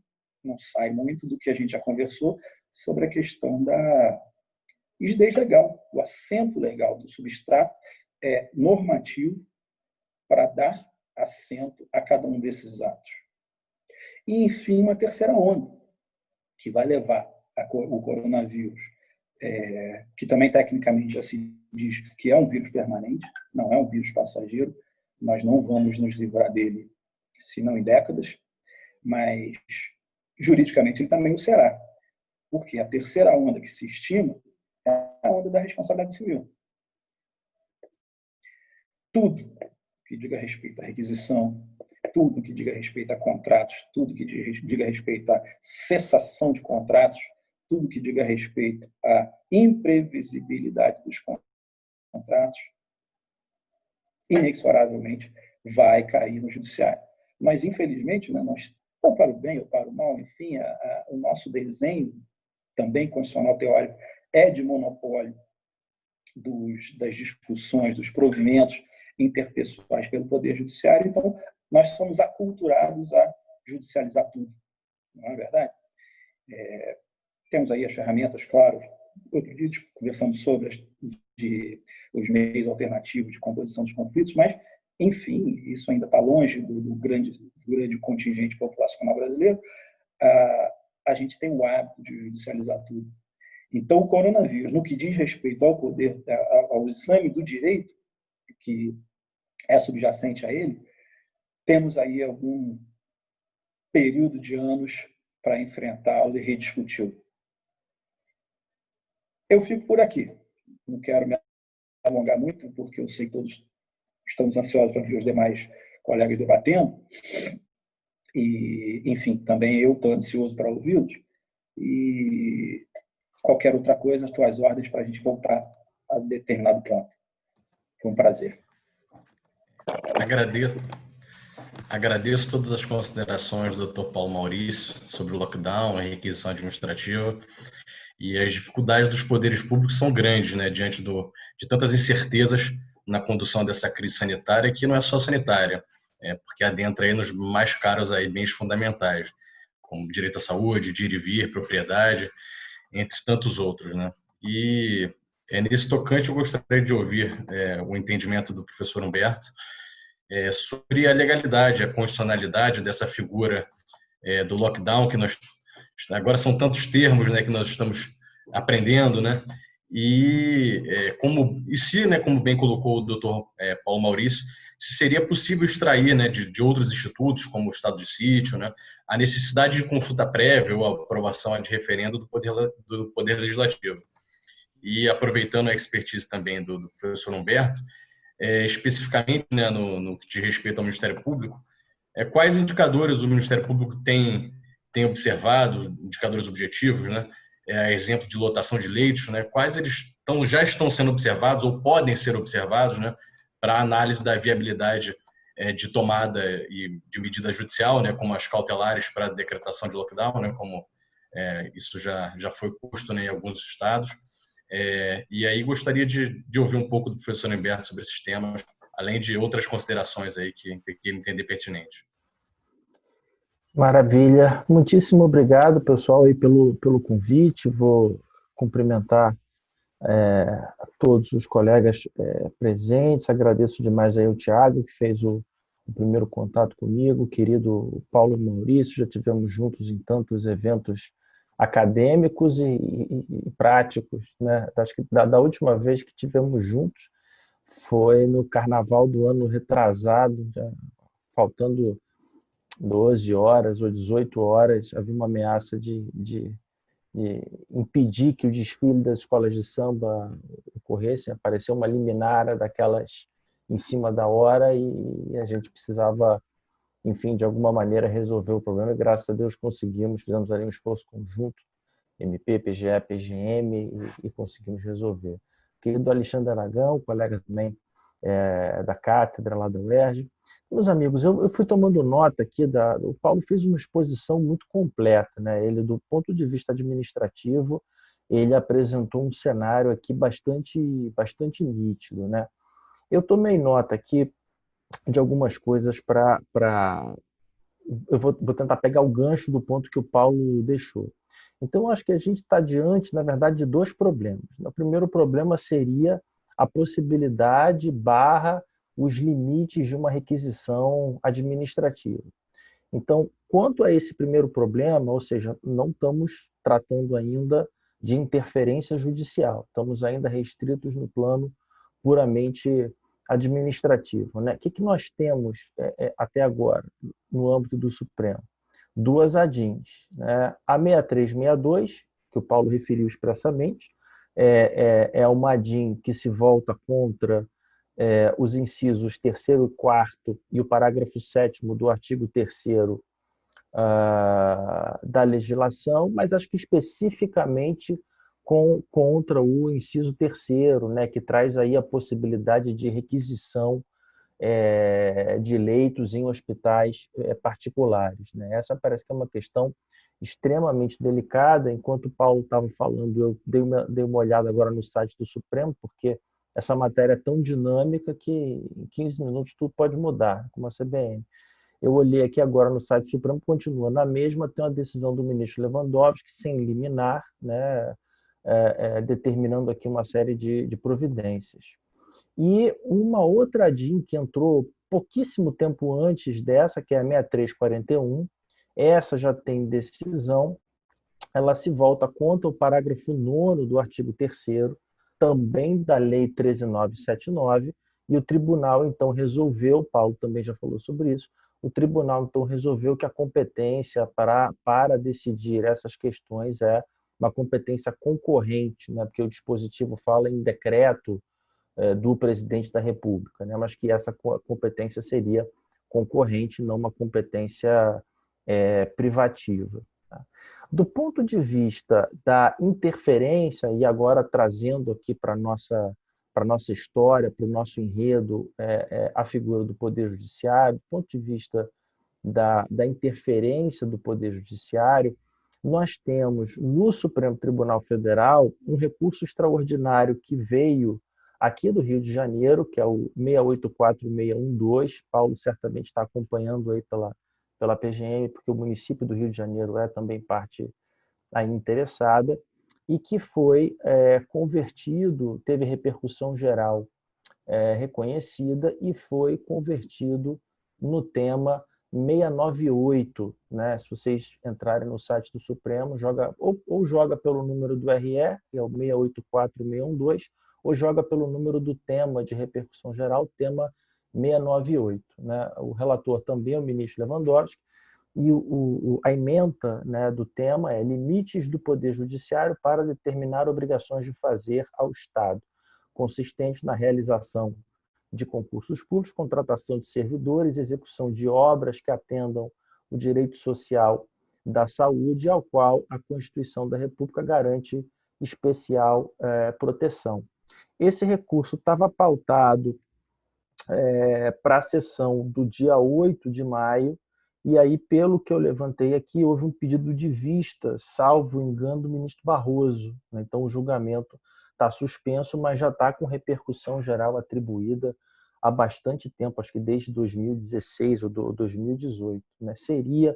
não sai muito do que a gente já conversou sobre a questão da rigidez legal, do assento legal, do substrato normativo para dar assento a cada um desses atos. E, enfim, uma terceira onda, que vai levar o coronavírus, que também tecnicamente já se diz que é um vírus permanente, não é um vírus passageiro, nós não vamos nos livrar dele, senão em décadas, mas juridicamente ele também o será, porque a terceira onda que se estima é a onda da responsabilidade civil. Tudo que diga respeito à requisição, tudo que diga respeito a contratos, tudo que diga respeito à cessação de contratos, tudo que diga respeito à imprevisibilidade dos contratos, inexoravelmente vai cair no judiciário. Mas, infelizmente, né, nós, ou para o bem ou para o mal, enfim, o nosso desenho, também constitucional teórico, é de monopólio das discussões, dos provimentos interpessoais pelo Poder Judiciário. Então, nós somos aculturados a judicializar tudo. Não é verdade? Temos aí as ferramentas, claro. Outro dia conversamos sobre os meios alternativos de composição dos conflitos, mas, enfim, isso ainda está longe do grande contingente populacional brasileiro. A gente tem o hábito de judicializar tudo. Então, o coronavírus, no que diz respeito ao poder, ao exame do direito, que é subjacente a ele, temos aí algum período de anos para enfrentá-lo e rediscuti-lo. Eu fico por aqui. Não quero me alongar muito, porque eu sei que todos estamos ansiosos para ver os demais colegas debatendo. E, enfim, também eu estou ansioso para ouvi-los. E qualquer outra coisa, as tuas ordens para a gente voltar a determinado ponto. Foi um prazer. Agradeço. Agradeço todas as considerações do Dr. Paulo Maurício sobre o lockdown, a requisição administrativa e as dificuldades dos poderes públicos são grandes, né, diante de tantas incertezas na condução dessa crise sanitária, que não é só sanitária, porque adentra aí nos mais caros aí bens fundamentais, como direito à saúde, de ir e vir, propriedade, entre tantos outros, né? E nesse tocante eu gostaria de ouvir o entendimento do professor Humberto sobre a legalidade, a constitucionalidade dessa figura do lockdown, que nós agora são tantos termos, né, que nós estamos aprendendo, né? Se, né, como bem colocou o Dr. Paulo Maurício, se seria possível extrair, né, de outros institutos, como o Estado de Sítio, né, a necessidade de consulta prévia ou aprovação de referendo do poder Legislativo. E aproveitando a expertise também do professor Humberto, especificamente, né, no que diz respeito ao Ministério Público, quais indicadores o Ministério Público tem observado, indicadores objetivos, né, exemplo de lotação de leitos, né, quais eles já estão sendo observados ou podem ser observados, né, para análise da viabilidade de tomada e de medida judicial, né, como as cautelares para a decretação de lockdown, né, como isso já foi posto, né, em alguns estados. E aí gostaria de ouvir um pouco do professor Humberto sobre esses temas, além de outras considerações aí que ele entender pertinente. Maravilha. Muitíssimo obrigado, pessoal, aí pelo convite. Vou cumprimentar todos os colegas presentes. Agradeço demais aí ao Tiago, que fez o primeiro contato comigo, querido Paulo Maurício. Já tivemos juntos em tantos eventos acadêmicos e práticos, né? Acho que da última vez que tivemos juntos foi no carnaval do ano retrasado, já faltando 12 horas ou 18 horas, havia uma ameaça de impedir que o desfile das escolas de samba ocorresse. Apareceu uma liminar daquelas em cima da hora e a gente precisava, enfim, de alguma maneira resolver o problema, e graças a Deus conseguimos, fizemos ali um esforço conjunto, MP, PGE, PGM, e conseguimos resolver. Querido Alexandre Aragão, colega também da cátedra lá da UERJ. Meus amigos, eu fui tomando nota aqui, o Paulo fez uma exposição muito completa, né? Ele, do ponto de vista administrativo, ele apresentou um cenário aqui bastante nítido, né? Eu tomei nota aqui de algumas coisas eu vou tentar pegar o gancho do ponto que o Paulo deixou. Então, eu acho que a gente está diante, na verdade, de dois problemas. O primeiro problema seria a possibilidade / os limites de uma requisição administrativa. Então, quanto a esse primeiro problema, ou seja, não estamos tratando ainda de interferência judicial, estamos ainda restritos no plano puramente administrativo, né? O que nós temos até agora no âmbito do Supremo? Duas ADINs, né? A 6362, que o Paulo referiu expressamente, é uma ADIN que se volta contra os incisos 3º e 4º e o parágrafo 7º do artigo 3º da legislação, mas acho que especificamente contra o inciso 3º, né, que traz aí a possibilidade de requisição de leitos em hospitais particulares, né? Essa parece que é uma questão extremamente delicada. Enquanto o Paulo estava falando, eu dei uma olhada agora no site do Supremo, porque essa matéria é tão dinâmica que em 15 minutos tudo pode mudar, como a CBN. Eu olhei aqui agora no site do Supremo, continua na mesma, tem uma decisão do ministro Lewandowski, sem liminar, né, determinando aqui uma série de providências. E uma outra ADIN que entrou pouquíssimo tempo antes dessa, que é a 6341, essa já tem decisão, ela se volta contra o parágrafo 9º do artigo 3º, também da Lei 13.979, e o tribunal então resolveu, Paulo também já falou sobre isso, o tribunal então resolveu que a competência para decidir essas questões é uma competência concorrente, né, porque o dispositivo fala em decreto do presidente da República, né? Mas que essa competência seria concorrente, não uma competência privativa. Tá? Do ponto de vista da interferência, e agora trazendo aqui para a nossa a nossa história, para o nosso enredo, a figura do Poder Judiciário, do ponto de vista da interferência do Poder Judiciário, nós temos no Supremo Tribunal Federal um recurso extraordinário que veio aqui do Rio de Janeiro, que é o 684612. Paulo certamente está acompanhando aí pela PGM, porque o município do Rio de Janeiro é também parte aí interessada, e que foi convertido, teve repercussão geral reconhecida e foi convertido no tema 698, né? Se vocês entrarem no site do Supremo, ou joga pelo número do RE, que é o 684612, ou joga pelo número do tema de repercussão geral, tema 698. Né? O relator também é o ministro Lewandowski, e a ementa, né, do tema é limites do Poder Judiciário para determinar obrigações de fazer ao Estado, consistentes na realização de concursos públicos, contratação de servidores, execução de obras que atendam o direito social da saúde, ao qual a Constituição da República garante especial proteção. Esse recurso estava pautado para a sessão do dia 8 de maio, e aí, pelo que eu levantei aqui, houve um pedido de vista, salvo engano, do ministro Barroso. Né? Então, o julgamento está suspenso, mas já está com repercussão geral atribuída há bastante tempo, acho que desde 2016 ou 2018. Né? Seria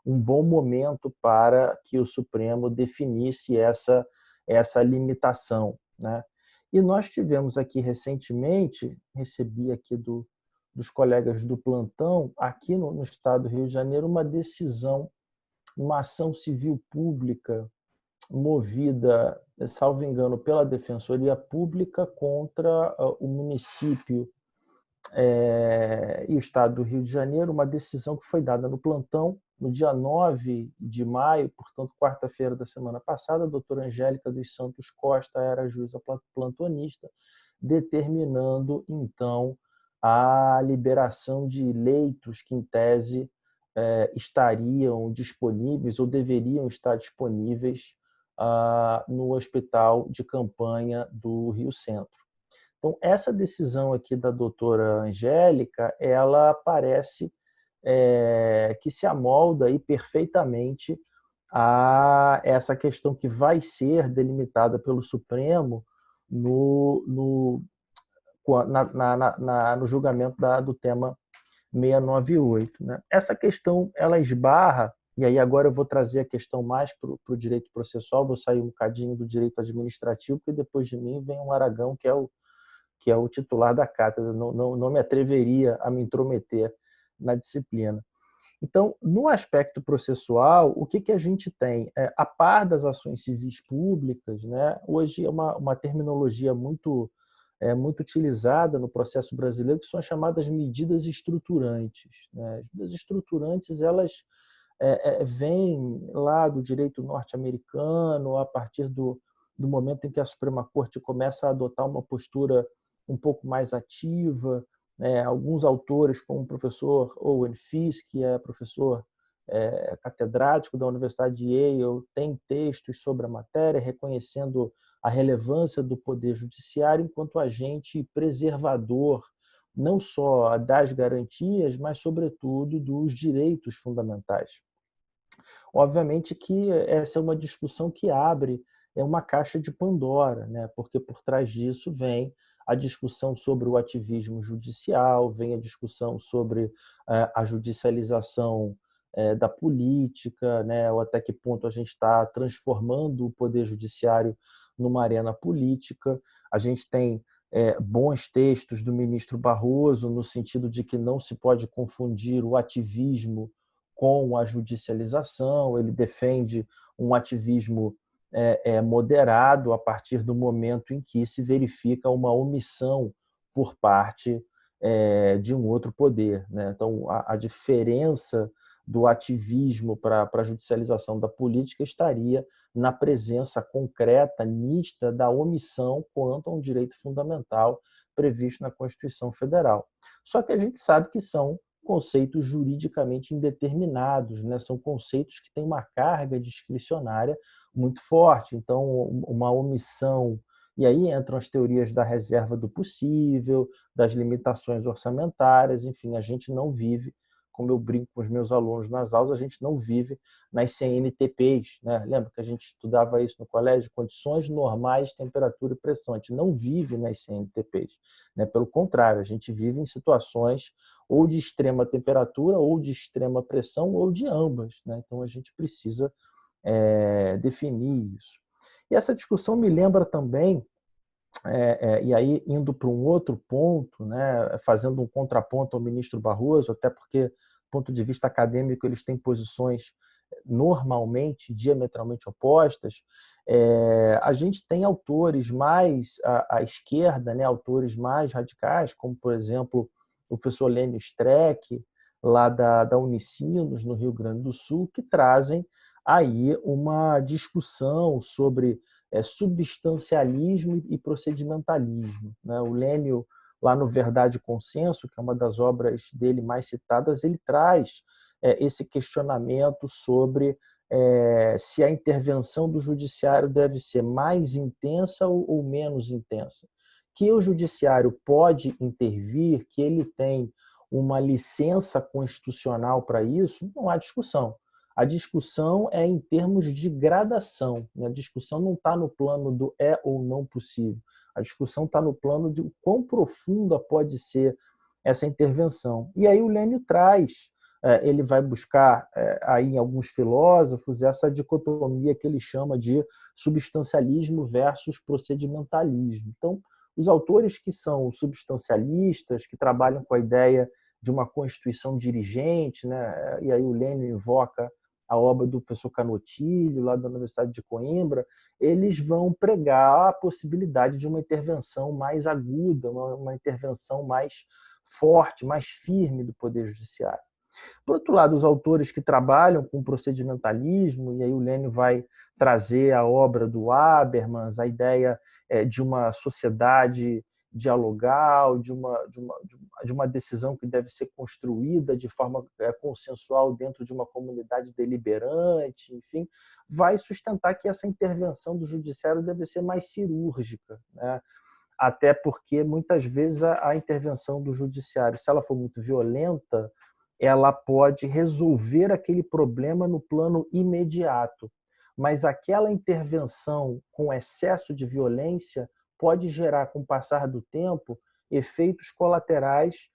um bom momento para que o Supremo definisse essa limitação. Né? E nós tivemos aqui recentemente, recebi aqui dos colegas do plantão, aqui no estado do Rio de Janeiro, uma decisão, uma ação civil pública movida, salvo engano, pela Defensoria Pública contra o município e o estado do Rio de Janeiro, uma decisão que foi dada no plantão no dia 9 de maio, portanto, quarta-feira da semana passada. A doutora Angélica dos Santos Costa era a juíza plantonista, determinando, então, a liberação de leitos que, em tese, estariam disponíveis ou deveriam estar disponíveis no hospital de campanha do Rio Centro. Então, essa decisão aqui da doutora Angélica, ela parece que se amolda aí perfeitamente a essa questão que vai ser delimitada pelo Supremo no julgamento do tema 698. Né? Essa questão ela esbarra, e aí agora eu vou trazer a questão mais para o direito processual, vou sair um bocadinho do direito administrativo, porque depois de mim vem um Aragão, que é o titular da cátedra. Não me atreveria a me intrometer na disciplina. Então, no aspecto processual, o que a gente tem? A par das ações civis públicas, né, hoje é uma terminologia muito utilizada no processo brasileiro, que são as chamadas medidas estruturantes. Né? As medidas estruturantes, elas vêm lá do direito norte-americano, a partir do momento em que a Suprema Corte começa a adotar uma postura um pouco mais ativa. Alguns autores, como o professor Owen Fisk, que é professor catedrático da Universidade de Yale, tem textos sobre a matéria, reconhecendo a relevância do Poder Judiciário enquanto agente preservador, não só das garantias, mas, sobretudo, dos direitos fundamentais. Obviamente que essa é uma discussão que abre uma caixa de Pandora, né? Porque por trás disso vem a discussão sobre o ativismo judicial, vem a discussão sobre a judicialização da política, né? Ou até que ponto a gente está transformando o Poder Judiciário numa arena política. A gente tem bons textos do ministro Barroso, no sentido de que não se pode confundir o ativismo com a judicialização. Ele defende um ativismo moderado a partir do momento em que se verifica uma omissão por parte de um outro poder. Né? Então, a diferença do ativismo para a judicialização da política estaria na presença concreta, nítida, da omissão quanto a um direito fundamental previsto na Constituição Federal. Só que a gente sabe que são conceitos juridicamente indeterminados, né? São conceitos que têm uma carga discricionária muito forte. Então, uma omissão E aí entram as teorias da reserva do possível, das limitações orçamentárias, enfim, a gente não vive, como eu brinco com os meus alunos nas aulas, a gente não vive nas CNTPs, né? Lembra que a gente estudava isso no colégio? Condições normais de temperatura e pressão. A gente não vive nas CNTPs, né? Pelo contrário, a gente vive em situações ou de extrema temperatura, ou de extrema pressão, ou de ambas, né? Então a gente precisa definir isso. E essa discussão me lembra também, e aí indo para um outro ponto, né, fazendo um contraponto ao ministro Barroso, até porque, do ponto de vista acadêmico, eles têm posições normalmente diametralmente opostas, a gente tem autores mais à esquerda, né, autores mais radicais, como, por exemplo, o professor Lênio Streck, lá da Unicinos, no Rio Grande do Sul, que trazem aí uma discussão sobre substancialismo e procedimentalismo, né? O Lênio, lá no Verdade e Consenso, que é uma das obras dele mais citadas, ele traz esse questionamento sobre se a intervenção do judiciário deve ser mais intensa ou menos intensa. Que o judiciário pode intervir, que ele tem uma licença constitucional para isso, não há discussão. A discussão é em termos de gradação. A discussão não está no plano do é ou não possível. A discussão está no plano de quão profunda pode ser essa intervenção. E aí o Lênio traz, ele vai buscar aí em alguns filósofos essa dicotomia que ele chama de substancialismo versus procedimentalismo. Então, os autores que são substancialistas, que trabalham com a ideia de uma constituição dirigente, né? E aí o Lênio invoca a obra do professor Canotilho, lá da Universidade de Coimbra, eles vão pregar a possibilidade de uma intervenção mais aguda, uma intervenção mais forte, mais firme do Poder Judiciário. Por outro lado, os autores que trabalham com procedimentalismo, e aí o Lênio vai trazer a obra do Habermas, a ideia de uma sociedade dialogal, de uma decisão que deve ser construída de forma consensual dentro de uma comunidade deliberante, enfim, vai sustentar que essa intervenção do judiciário deve ser mais cirúrgica, né? Até porque, muitas vezes, a intervenção do judiciário, se ela for muito violenta, ela pode resolver aquele problema no plano imediato, mas aquela intervenção com excesso de violência pode gerar, com o passar do tempo, efeitos colaterais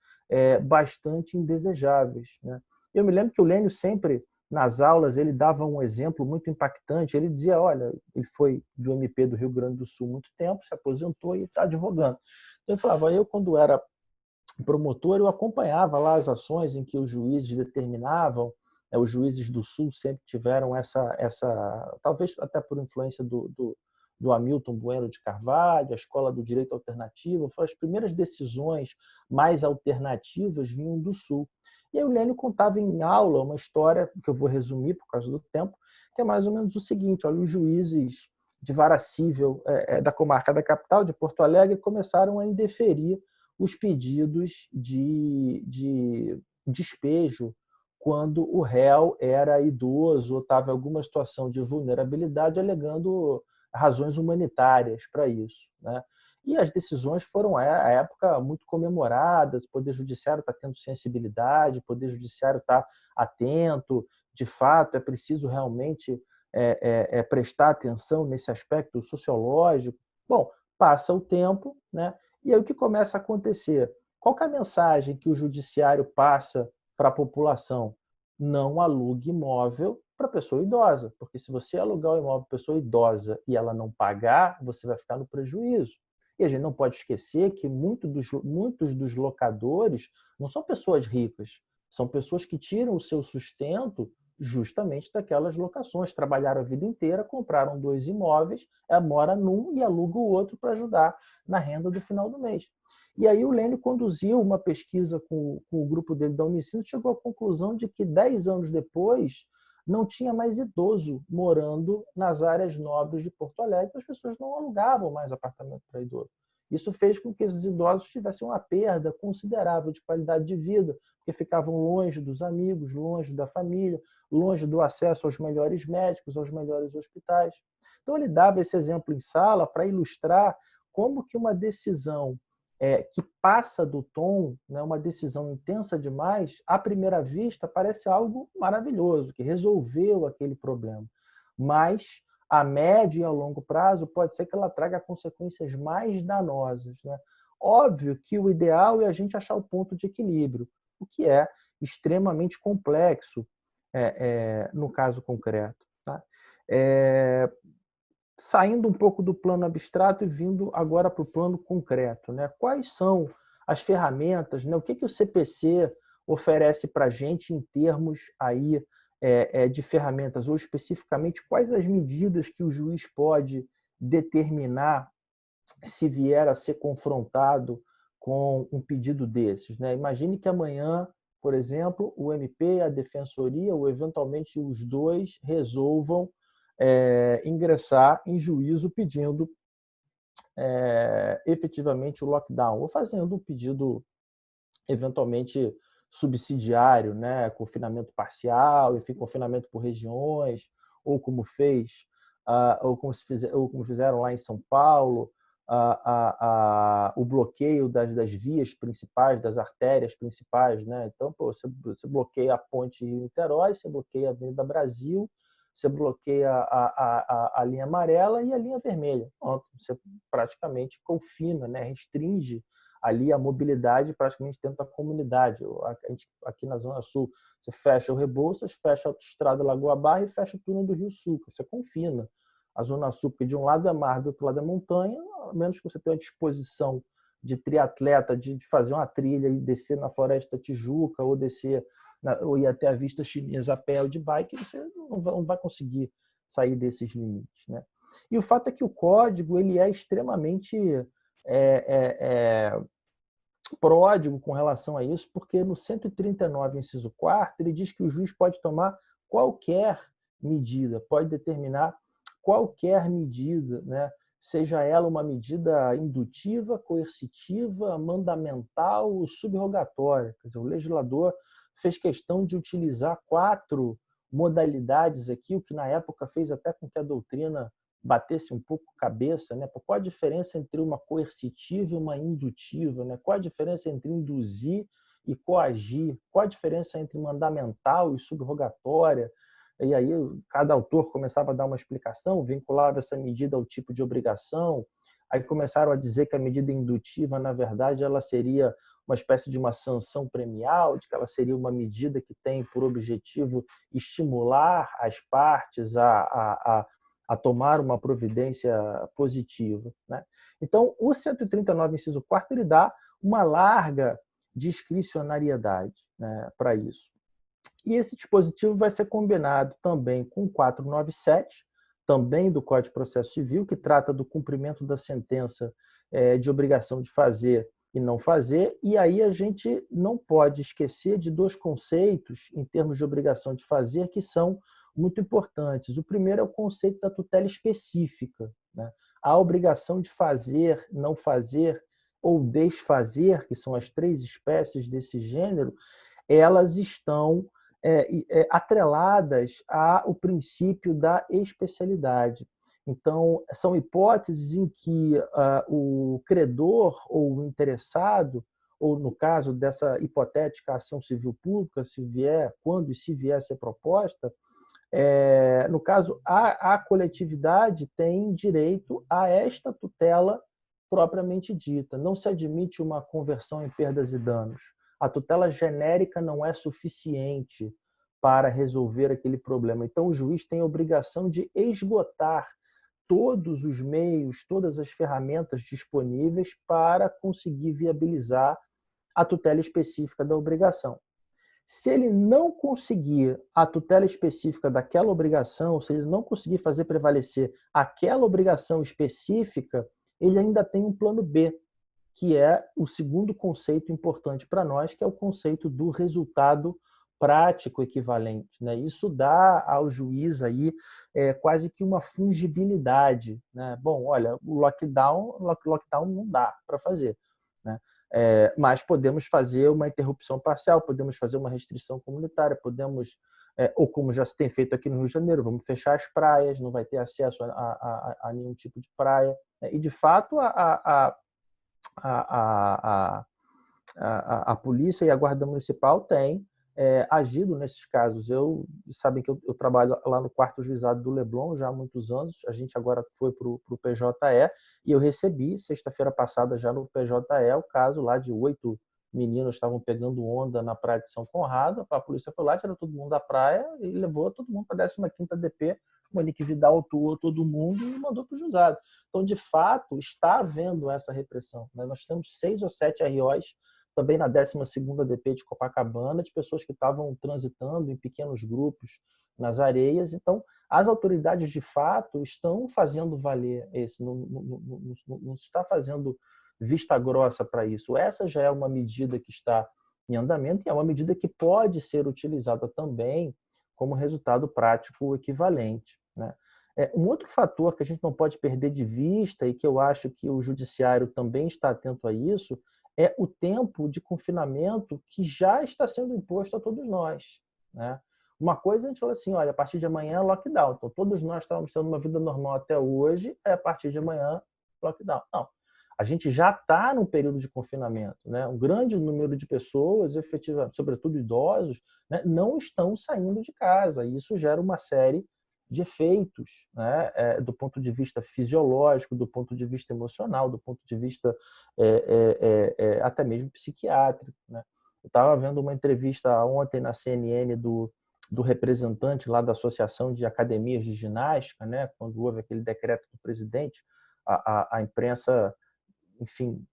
bastante indesejáveis, né? Eu me lembro que o Lênio sempre, nas aulas, ele dava um exemplo muito impactante. Ele dizia, olha, ele foi do MP do Rio Grande do Sul há muito tempo, se aposentou e está advogando. Então, ele falava, eu, quando era promotor, eu acompanhava lá as ações em que os juízes determinavam, os juízes do Sul sempre tiveram essa talvez até por influência do Hamilton Bueno de Carvalho, a escola do direito alternativo, as primeiras decisões mais alternativas vinham do Sul. E aí o Lênio contava em aula uma história, que eu vou resumir por causa do tempo, que é mais ou menos o seguinte, olha, os juízes de vara cível da comarca da capital, de Porto Alegre, começaram a indeferir os pedidos de despejo quando o réu era idoso ou estava em alguma situação de vulnerabilidade, alegando razões humanitárias para isso, né? E as decisões foram, à época, muito comemoradas, o Poder Judiciário está tendo sensibilidade, o Poder Judiciário está atento, de fato, é preciso realmente prestar atenção nesse aspecto sociológico. Bom, passa o tempo, né? E aí o que começa a acontecer? Qual que é a mensagem que o judiciário passa para a população? Não alugue imóvel para pessoa idosa, porque se você alugar o imóvel para pessoa idosa e ela não pagar, você vai ficar no prejuízo. E a gente não pode esquecer que muitos dos locadores não são pessoas ricas, são pessoas que tiram o seu sustento justamente daquelas locações. Trabalharam a vida inteira, compraram 2 imóveis, mora num e aluga o outro para ajudar na renda do final do mês. E aí o Lênio conduziu uma pesquisa com o grupo dele da Unicinos, chegou à conclusão de que 10 anos depois não tinha mais idoso morando nas áreas nobres de Porto Alegre, as pessoas não alugavam mais apartamento para idoso. Isso fez com que esses idosos tivessem uma perda considerável de qualidade de vida, porque ficavam longe dos amigos, longe da família, longe do acesso aos melhores médicos, aos melhores hospitais. Então, ele dava esse exemplo em sala para ilustrar como que uma decisão que passa do tom, né, uma decisão intensa demais, à primeira vista parece algo maravilhoso, que resolveu aquele problema. Mas, a médio e a longo prazo, pode ser que ela traga consequências mais danosas, né? Óbvio que o ideal é a gente achar o ponto de equilíbrio, o que é extremamente complexo no caso concreto. Tá? Saindo um pouco do plano abstrato e vindo agora para o plano concreto, né? Quais são as ferramentas, né? O que o CPC oferece para a gente em termos aí, de ferramentas, ou especificamente quais as medidas que o juiz pode determinar se vier a ser confrontado com um pedido desses, né? Imagine que amanhã, por exemplo, o MP, a Defensoria, ou eventualmente os dois, resolvam ingressar em juízo pedindo efetivamente o lockdown, ou fazendo um pedido eventualmente subsidiário, né? Confinamento parcial, enfim, confinamento por regiões, ou como como fizeram lá em São Paulo, o bloqueio das vias principais, das artérias principais, né? Então, você bloqueia a ponte Rio-Niterói, você bloqueia a Avenida Brasil, você bloqueia a linha amarela e a linha vermelha. Você praticamente confina, né? Restringe ali a mobilidade praticamente dentro da comunidade. Aqui na Zona Sul, você fecha o Rebouças, fecha a autoestrada Lagoa Barra e fecha o túnel do Rio Sul. Você confina a Zona Sul, porque de um lado é mar, do outro lado é montanha, a menos que você tenha a disposição de triatleta, de fazer uma trilha e descer na Floresta Tijuca ou ou ir até a Vista Chinesa a pé ou de bike, você não vai conseguir sair desses limites, né? E o fato é que o código ele é extremamente pródigo com relação a isso, porque no 139, inciso 4º, ele diz que o juiz pode tomar qualquer medida, pode determinar qualquer medida, né? Seja ela uma medida indutiva, coercitiva, mandamental ou subrogatória. Quer dizer, o legislador fez questão de utilizar 4 modalidades aqui, o que na época fez até com que a doutrina batesse um pouco cabeça, né? Qual a diferença entre uma coercitiva e uma indutiva, né? Qual a diferença entre induzir e coagir? Qual a diferença entre mandamental e subrogatória? E aí cada autor começava a dar uma explicação, vinculava essa medida ao tipo de obrigação, aí começaram a dizer que a medida indutiva, na verdade, ela seria uma espécie de uma sanção premial, de que ela seria uma medida que tem por objetivo estimular as partes a tomar uma providência positiva, né? Então, o 139, inciso 4º, ele dá uma larga discricionariedade, né, para isso. E esse dispositivo vai ser combinado também com o 497, também do Código de Processo Civil, que trata do cumprimento da sentença de obrigação de fazer e não fazer. E aí a gente não pode esquecer de 2 conceitos em termos de obrigação de fazer que são muito importantes. O primeiro é o conceito da tutela específica, né? A obrigação de fazer, não fazer ou desfazer, que são as 3 espécies desse gênero, elas estão atreladas ao princípio da especialidade. Então, são hipóteses em que o credor ou o interessado, ou no caso dessa hipotética ação civil pública, quando e se vier a ser proposta, no caso, a coletividade tem direito a esta tutela propriamente dita. Não se admite uma conversão em perdas e danos. A tutela genérica não é suficiente para resolver aquele problema. Então, o juiz tem a obrigação de esgotar todos os meios, todas as ferramentas disponíveis para conseguir viabilizar a tutela específica da obrigação. Se ele não conseguir a tutela específica daquela obrigação, se ele não conseguir fazer prevalecer aquela obrigação específica, ele ainda tem um plano B, que é o segundo conceito importante para nós, que é o conceito do resultado prático equivalente, né? Isso dá ao juiz aí quase que uma fungibilidade, né? Bom, olha, o lockdown não dá para fazer, né? Mas podemos fazer uma interrupção parcial, podemos fazer uma restrição comunitária, podemos ou como já se tem feito aqui no Rio de Janeiro, vamos fechar as praias, não vai ter acesso a nenhum tipo de praia. E, de fato, a polícia e a guarda municipal têm agido nesses casos. Sabem que eu trabalho lá no 4º Juizado do Leblon já há muitos anos, a gente agora foi para o PJE, e eu recebi, sexta-feira passada, já no PJE, o caso lá de 8 meninos estavam pegando onda na praia de São Conrado, a polícia foi lá, tirou todo mundo da praia e levou todo mundo para a 15ª DP, Monique Vidal autuou todo mundo e mandou para o juizado. Então, de fato, está havendo essa repressão. Nós temos 6 ou 7 ROs também na 12ª DP de Copacabana, de pessoas que estavam transitando em pequenos grupos nas areias. Então, as autoridades, de fato, estão fazendo valer esse, não se está fazendo vista grossa para isso. Essa já é uma medida que está em andamento e é uma medida que pode ser utilizada também como resultado prático equivalente, né? Um outro fator que a gente não pode perder de vista e que eu acho que o judiciário também está atento a isso é o tempo de confinamento que já está sendo imposto a todos nós, né? Uma coisa a gente fala assim, olha, a partir de amanhã é lockdown. Então, todos nós estávamos tendo uma vida normal até hoje, a partir de amanhã, lockdown. Não. A gente já está num período de confinamento, né? Um grande número de pessoas, efetivamente, sobretudo idosos, né, não estão saindo de casa. E isso gera uma série de efeitos, né, do ponto de vista fisiológico, do ponto de vista emocional, do ponto de vista até mesmo psiquiátrico, né? Eu estava vendo uma entrevista ontem na CNN do representante lá da Associação de Academias de Ginástica, né, quando houve aquele decreto do presidente, a imprensa, enfim,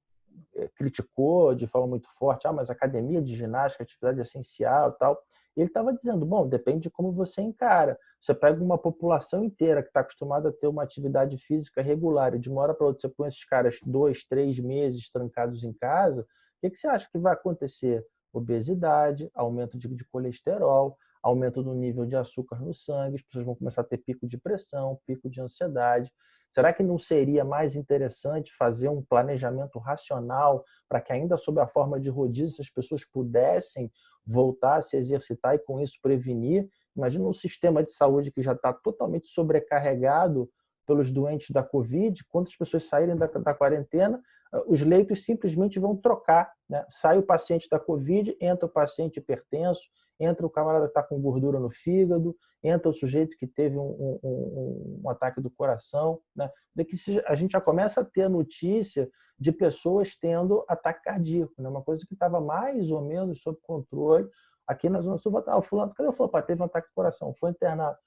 criticou de forma muito forte, mas academia de ginástica, atividade essencial e tal. E ele estava dizendo, bom, depende de como você encara. Você pega uma população inteira que está acostumada a ter uma atividade física regular e de uma hora para outra você põe esses caras 2, 3 meses trancados em casa, o que você acha que vai acontecer? Obesidade, aumento de colesterol, aumento do nível de açúcar no sangue, as pessoas vão começar a ter pico de pressão, pico de ansiedade. Será que não seria mais interessante fazer um planejamento racional para que, ainda sob a forma de rodízio, as pessoas pudessem voltar a se exercitar e, com isso, prevenir? Imagina um sistema de saúde que já está totalmente sobrecarregado pelos doentes da Covid. Quando as pessoas saírem da quarentena, os leitos simplesmente vão trocar, né? Sai o paciente da Covid, entra o paciente hipertenso, entra o camarada que está com gordura no fígado, entra o sujeito que teve um ataque do coração, né? Daqui a gente já começa a ter notícia de pessoas tendo ataque cardíaco, né? Uma coisa que estava mais ou menos sob controle. Aqui na Zona Sul, o fulano, cadê o fulano? Teve um ataque do coração, foi internado.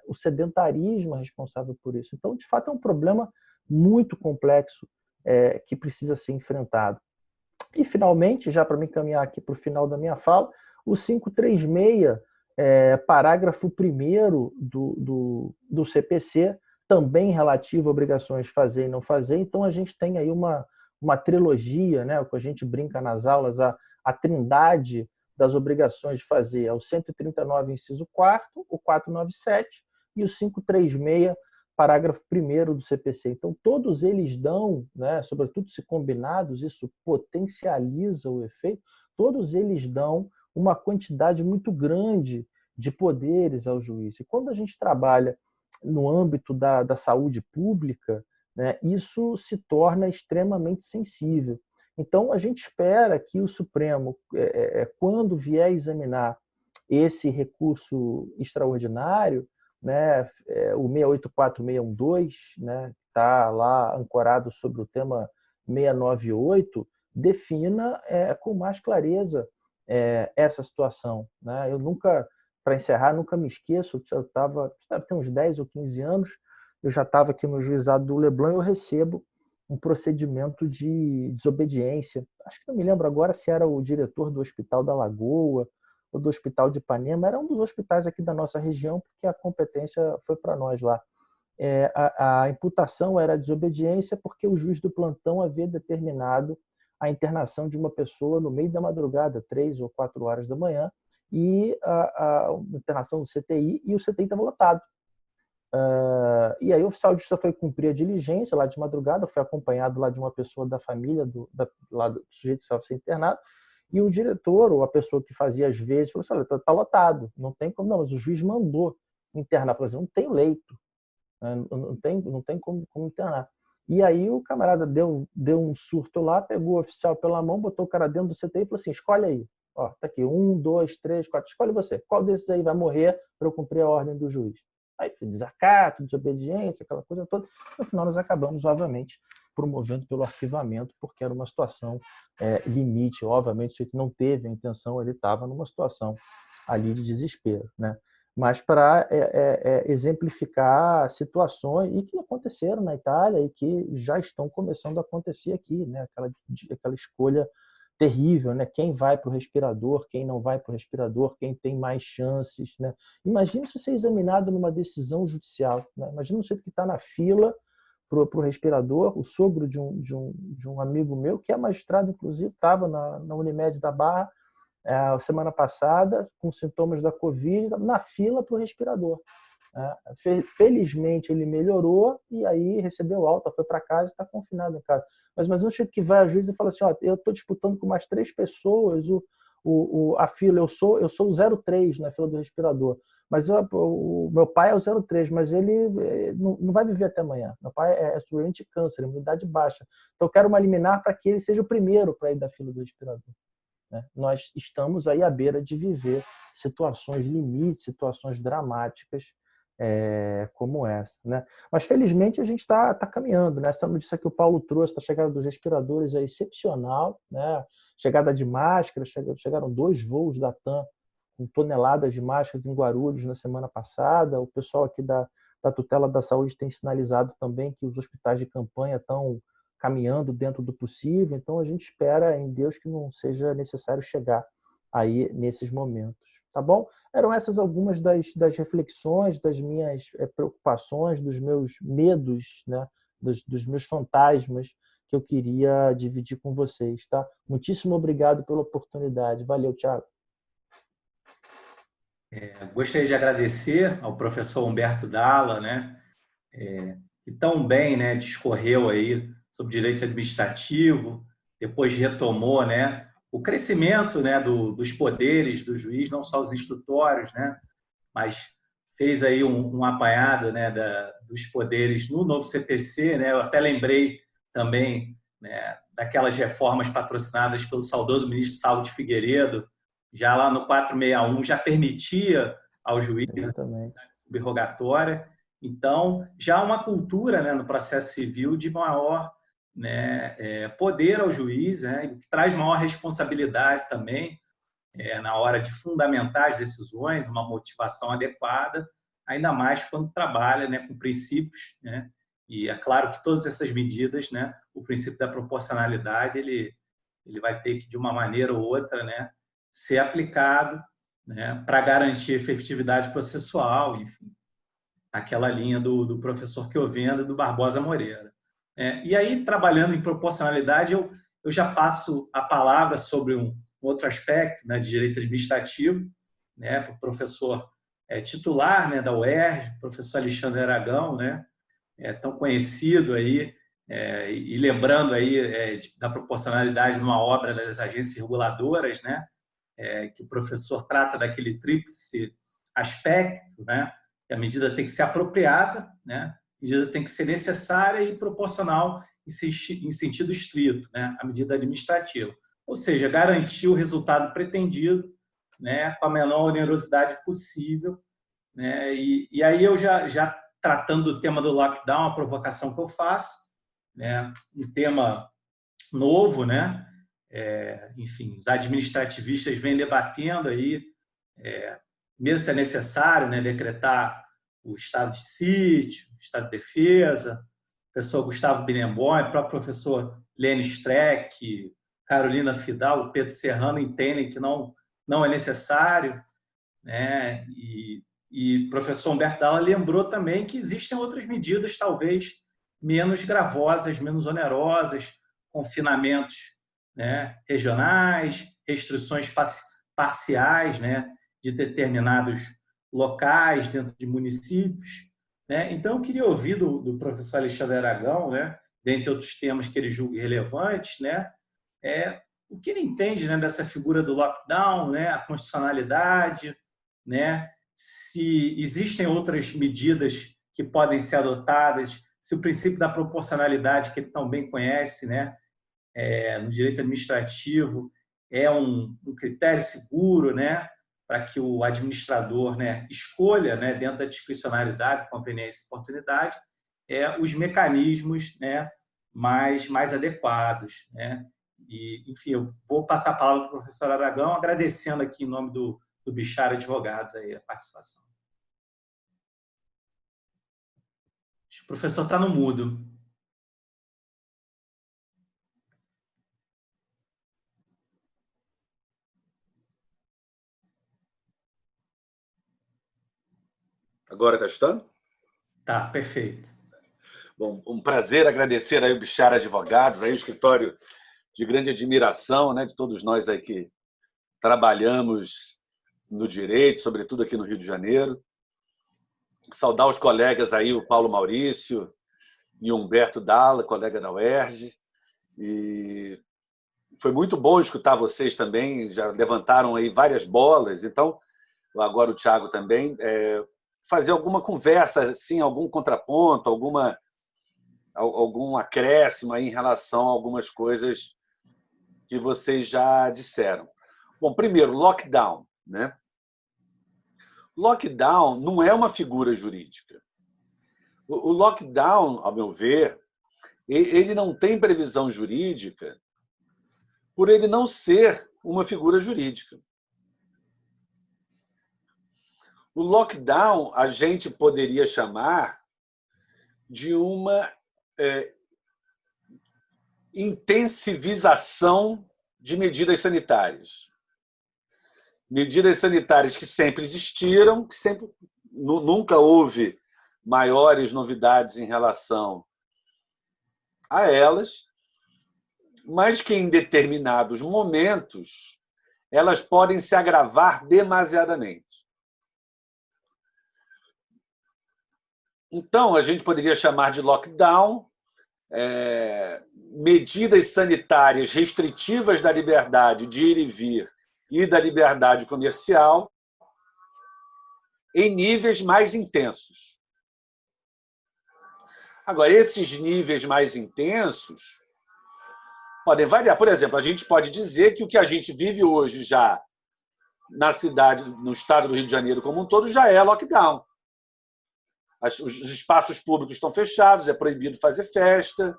O sedentarismo é responsável por isso. Então, de fato, é um problema muito complexo que precisa ser enfrentado. E, finalmente, já para me encaminhar aqui para o final da minha fala, o 536, parágrafo 1º do CPC, também relativo a obrigações de fazer e não fazer. Então, a gente tem aí uma trilogia, né, o que a gente brinca nas aulas, a trindade das obrigações de fazer. É o 139, inciso 4º, o 497 e o 536, parágrafo 1º do CPC. Então, todos eles dão, né, sobretudo se combinados, isso potencializa o efeito, todos eles dão uma quantidade muito grande de poderes ao juiz. E quando a gente trabalha no âmbito da saúde pública, né, isso se torna extremamente sensível. Então, a gente espera que o Supremo, quando vier examinar esse recurso extraordinário, né, o 684612, né, está lá ancorado sobre o tema 698, defina com mais clareza essa situação, né? Eu nunca, para encerrar, nunca me esqueço, eu deve ter uns 10 ou 15 anos, eu já estava aqui no juizado do Leblon e eu recebo um procedimento de desobediência. Acho que não me lembro agora se era o diretor do Hospital da Lagoa ou do Hospital de Ipanema, era um dos hospitais aqui da nossa região, porque a competência foi para nós lá. A imputação era desobediência porque o juiz do plantão havia determinado a internação de uma pessoa no meio da madrugada, 3 ou 4 horas da manhã, e a internação do CTI, e o CTI estava lotado. E aí o oficial de justiça foi cumprir a diligência lá de madrugada, foi acompanhado lá de uma pessoa da família lá do sujeito que estava sendo internado, E o diretor, ou a pessoa que fazia às vezes, falou assim, olha, tá lotado, não tem como, não, mas o juiz mandou internar, por exemplo, não tem leito, né? Não tem como internar. E aí o camarada deu um surto lá, pegou o oficial pela mão, botou o cara dentro do CTI e falou assim, escolhe aí. Ó, tá aqui, 1, 2, 3, 4, escolhe você. Qual desses aí vai morrer para eu cumprir a ordem do juiz? Aí foi desacato, desobediência, aquela coisa toda. No final nós acabamos, obviamente, promovendo pelo arquivamento, porque era uma situação limite. Obviamente, o sujeito não teve a intenção, ele estava numa situação ali de desespero, né? Mas para exemplificar situações e que aconteceram na Itália e que já estão começando a acontecer aqui, né? Aquela escolha terrível, né? Quem vai para o respirador, quem não vai para o respirador, quem tem mais chances, né? Imagina se você é examinado numa decisão judicial, né? Imagina o sujeito que está na fila para o respirador, o sogro de um amigo meu, que é magistrado, inclusive, estava na Unimed da Barra, semana passada, com sintomas da Covid, na fila para o respirador. Felizmente ele melhorou e aí recebeu alta, foi para casa e está confinado em casa. Mas um jeito que vai a juiz e fala assim, ó, eu estou disputando com mais 3 pessoas a fila, eu sou o 03 na fila do respirador, mas o meu pai é o 03, mas ele não vai viver até amanhã. Meu pai é doente de câncer, imunidade baixa. Então eu quero uma liminar para que ele seja o primeiro para ir da fila do respirador. Né? Nós estamos aí à beira de viver situações limites, situações dramáticas como essa. Né? Mas, felizmente, a gente está caminhando. Né? Essa notícia que o Paulo trouxe, a chegada dos respiradores é excepcional. Né? Chegada de máscaras, chegaram 2 voos da TAM com toneladas de máscaras em Guarulhos na semana passada. O pessoal aqui da Tutela da Saúde tem sinalizado também que os hospitais de campanha estão caminhando dentro do possível, então a gente espera em Deus que não seja necessário chegar aí nesses momentos, tá bom? Eram essas algumas das reflexões, das minhas preocupações, dos meus medos, né? dos meus fantasmas que eu queria dividir com vocês, tá? Muitíssimo obrigado pela oportunidade. Valeu, Thiago. Gostaria de agradecer ao professor Humberto Dalla, né? Que tão bem, né, discorreu aí sobre direito administrativo, depois retomou, né, o crescimento, né, dos poderes do juiz, não só os instrutórios, né, mas fez aí um apanhado, né, dos poderes no novo CPC, né, eu até lembrei também, né, daquelas reformas patrocinadas pelo saudoso ministro Saulo de Figueiredo, já lá no 461 já permitia ao juiz subrogatória. Então, já há uma cultura, né, no processo civil de maior, né, poder ao juiz, né, que traz maior responsabilidade também na hora de fundamentar as decisões, uma motivação adequada, ainda mais quando trabalha, né, com princípios, né, e é claro que todas essas medidas, né, o princípio da proporcionalidade, ele vai ter que, de uma maneira ou outra, né, ser aplicado, né, para garantir efetividade processual, enfim, aquela linha do professor Chiovenda e do Barbosa Moreira. E aí, trabalhando em proporcionalidade, eu já passo a palavra sobre um outro aspecto, né, de direito administrativo, né, para o professor titular, né, da UERJ, professor Alexandre Aragão, né, tão conhecido aí, e lembrando aí da proporcionalidade numa obra das agências reguladoras, né, que o professor trata daquele tríplice aspecto, né, que a medida tem que ser apropriada, né, a medida tem que ser necessária e proporcional em sentido estrito, né, a medida administrativa. Ou seja, garantir o resultado pretendido, né, com a menor onerosidade possível. Né, e aí eu já tratando do tema do lockdown, a provocação que eu faço, né, um tema novo, né, enfim, os administrativistas vêm debatendo aí, mesmo se é necessário, né, decretar o estado de sítio, o estado de defesa. O professor Gustavo Binemboim, o próprio professor Lênin Streck, Carolina Fidal, o Pedro Serrano entendem que não é necessário, né? E o professor Humberto Dalla lembrou também que existem outras medidas, talvez menos gravosas, menos onerosas, confinamentos, né, regionais, restrições parciais, né, de determinados locais dentro de municípios. Né? Então, eu queria ouvir do professor Alexandre Aragão, né, dentre outros temas que ele julga relevantes, né, o que ele entende, né, dessa figura do lockdown, né, a constitucionalidade, né, se existem outras medidas que podem ser adotadas, se o princípio da proporcionalidade, que ele tão bem conhece, né, no direito administrativo, é um critério seguro, né, para que o administrador, né, escolha, né, dentro da discricionariedade, conveniência e oportunidade, os mecanismos, né, mais adequados, né? E, enfim, eu vou passar a palavra para o professor Aragão, agradecendo aqui em nome do Bichara Advogados aí a participação. O professor está no mudo. Agora está escutando? Tá, perfeito. Bom, um prazer agradecer aí o Bichara Advogados, aí o escritório de grande admiração, né, de todos nós aí que trabalhamos no direito, sobretudo aqui no Rio de Janeiro. Saudar os colegas aí, o Paulo Maurício e o Humberto Dalla, colega da UERJ. E foi muito bom escutar vocês também, já levantaram aí várias bolas. Então, agora o Thiago também, fazer alguma conversa, assim, algum contraponto, algum acréscimo aí em relação a algumas coisas que vocês já disseram. Bom, primeiro, lockdown, né? Lockdown não é uma figura jurídica. O lockdown, ao meu ver, ele não tem previsão jurídica por ele não ser uma figura jurídica. O lockdown a gente poderia chamar de uma intensivização de medidas sanitárias. Medidas sanitárias que sempre existiram, que nunca houve maiores novidades em relação a elas, mas que em determinados momentos elas podem se agravar demasiadamente. Então, a gente poderia chamar de lockdown medidas sanitárias restritivas da liberdade de ir e vir e da liberdade comercial em níveis mais intensos. Agora, esses níveis mais intensos podem variar. Por exemplo, a gente pode dizer que o que a gente vive hoje já na cidade, no estado do Rio de Janeiro como um todo, já é lockdown. Os espaços públicos estão fechados, é proibido fazer festa,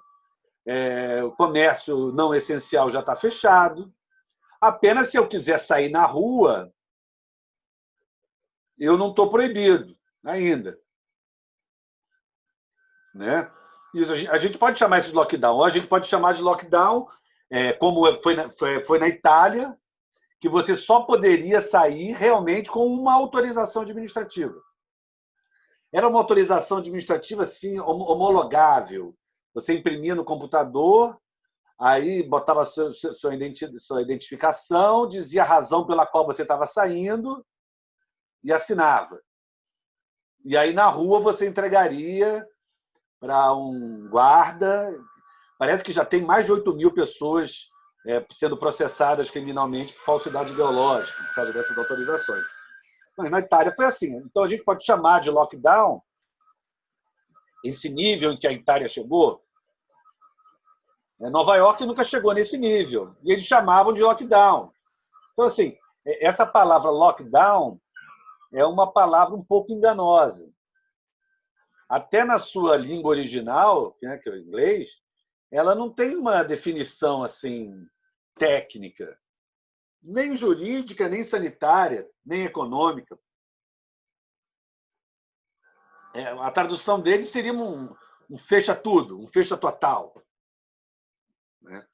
o comércio não essencial já está fechado. Apenas se eu quiser sair na rua, eu não estou proibido ainda. Né? Isso, a gente pode chamar isso de lockdown, ou a gente pode chamar de lockdown, como foi na Itália, que você só poderia sair realmente com uma autorização administrativa. Era uma autorização administrativa assim, homologável. Você imprimia no computador, aí botava a sua identificação, dizia a razão pela qual você estava saindo e assinava. E aí, na rua, você entregaria para um guarda. Parece que já tem mais de 8.000 pessoas sendo processadas criminalmente por falsidade ideológica, por causa dessas autorizações. Mas na Itália foi assim. Então, a gente pode chamar de lockdown esse nível em que a Itália chegou. Nova York nunca chegou nesse nível. E eles chamavam de lockdown. Então, assim, essa palavra lockdown é uma palavra um pouco enganosa. Até na sua língua original, que é o inglês, ela não tem uma definição assim técnica, nem jurídica, nem sanitária, nem econômica. A tradução dele seria um fecha tudo, um fecha total. Né?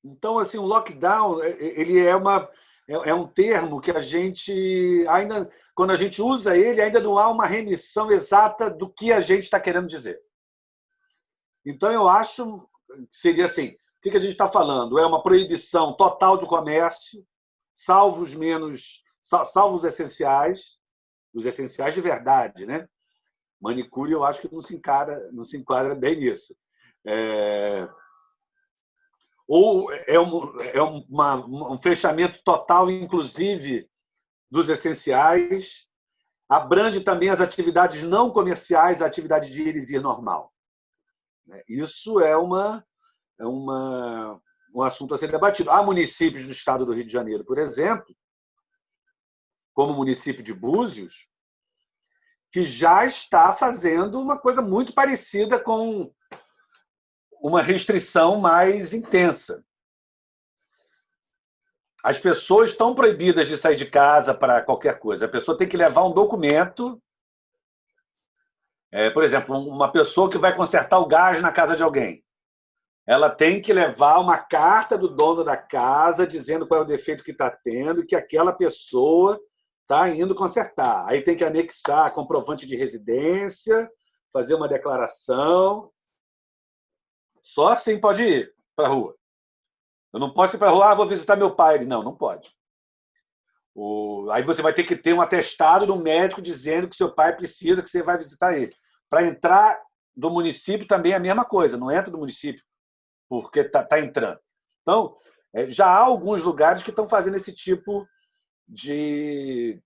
Então, assim, o lockdown ele é um termo que a gente ainda, quando a gente usa ele, ainda não há uma remissão exata do que a gente está querendo dizer. Então, eu acho que seria assim: o que a gente está falando? É uma proibição total do comércio, salvo os essenciais, os essenciais de verdade, né? Manicure, eu acho que não se enquadra bem nisso. ou um fechamento total, inclusive, dos essenciais, abrange também as atividades não comerciais, a atividade de ir e vir normal. Isso é um assunto a ser debatido. Há municípios do estado do Rio de Janeiro, por exemplo, como o município de Búzios, que já está fazendo uma coisa muito parecida com uma restrição mais intensa. As pessoas estão proibidas de sair de casa para qualquer coisa. A pessoa tem que levar um documento. Por exemplo, uma pessoa que vai consertar o gás na casa de alguém. Ela tem que levar uma carta do dono da casa dizendo qual é o defeito que está tendo e que aquela pessoa está indo consertar. Aí tem que anexar comprovante de residência, fazer uma declaração. Só assim pode ir para a rua. Eu não posso ir para a rua, vou visitar meu pai. Não, não pode. Aí você vai ter que ter um atestado do médico dizendo que seu pai precisa, que você vai visitar ele. Para entrar do município também é a mesma coisa. Não entra do município porque está entrando. Então, já há alguns lugares que estão fazendo esse tipo de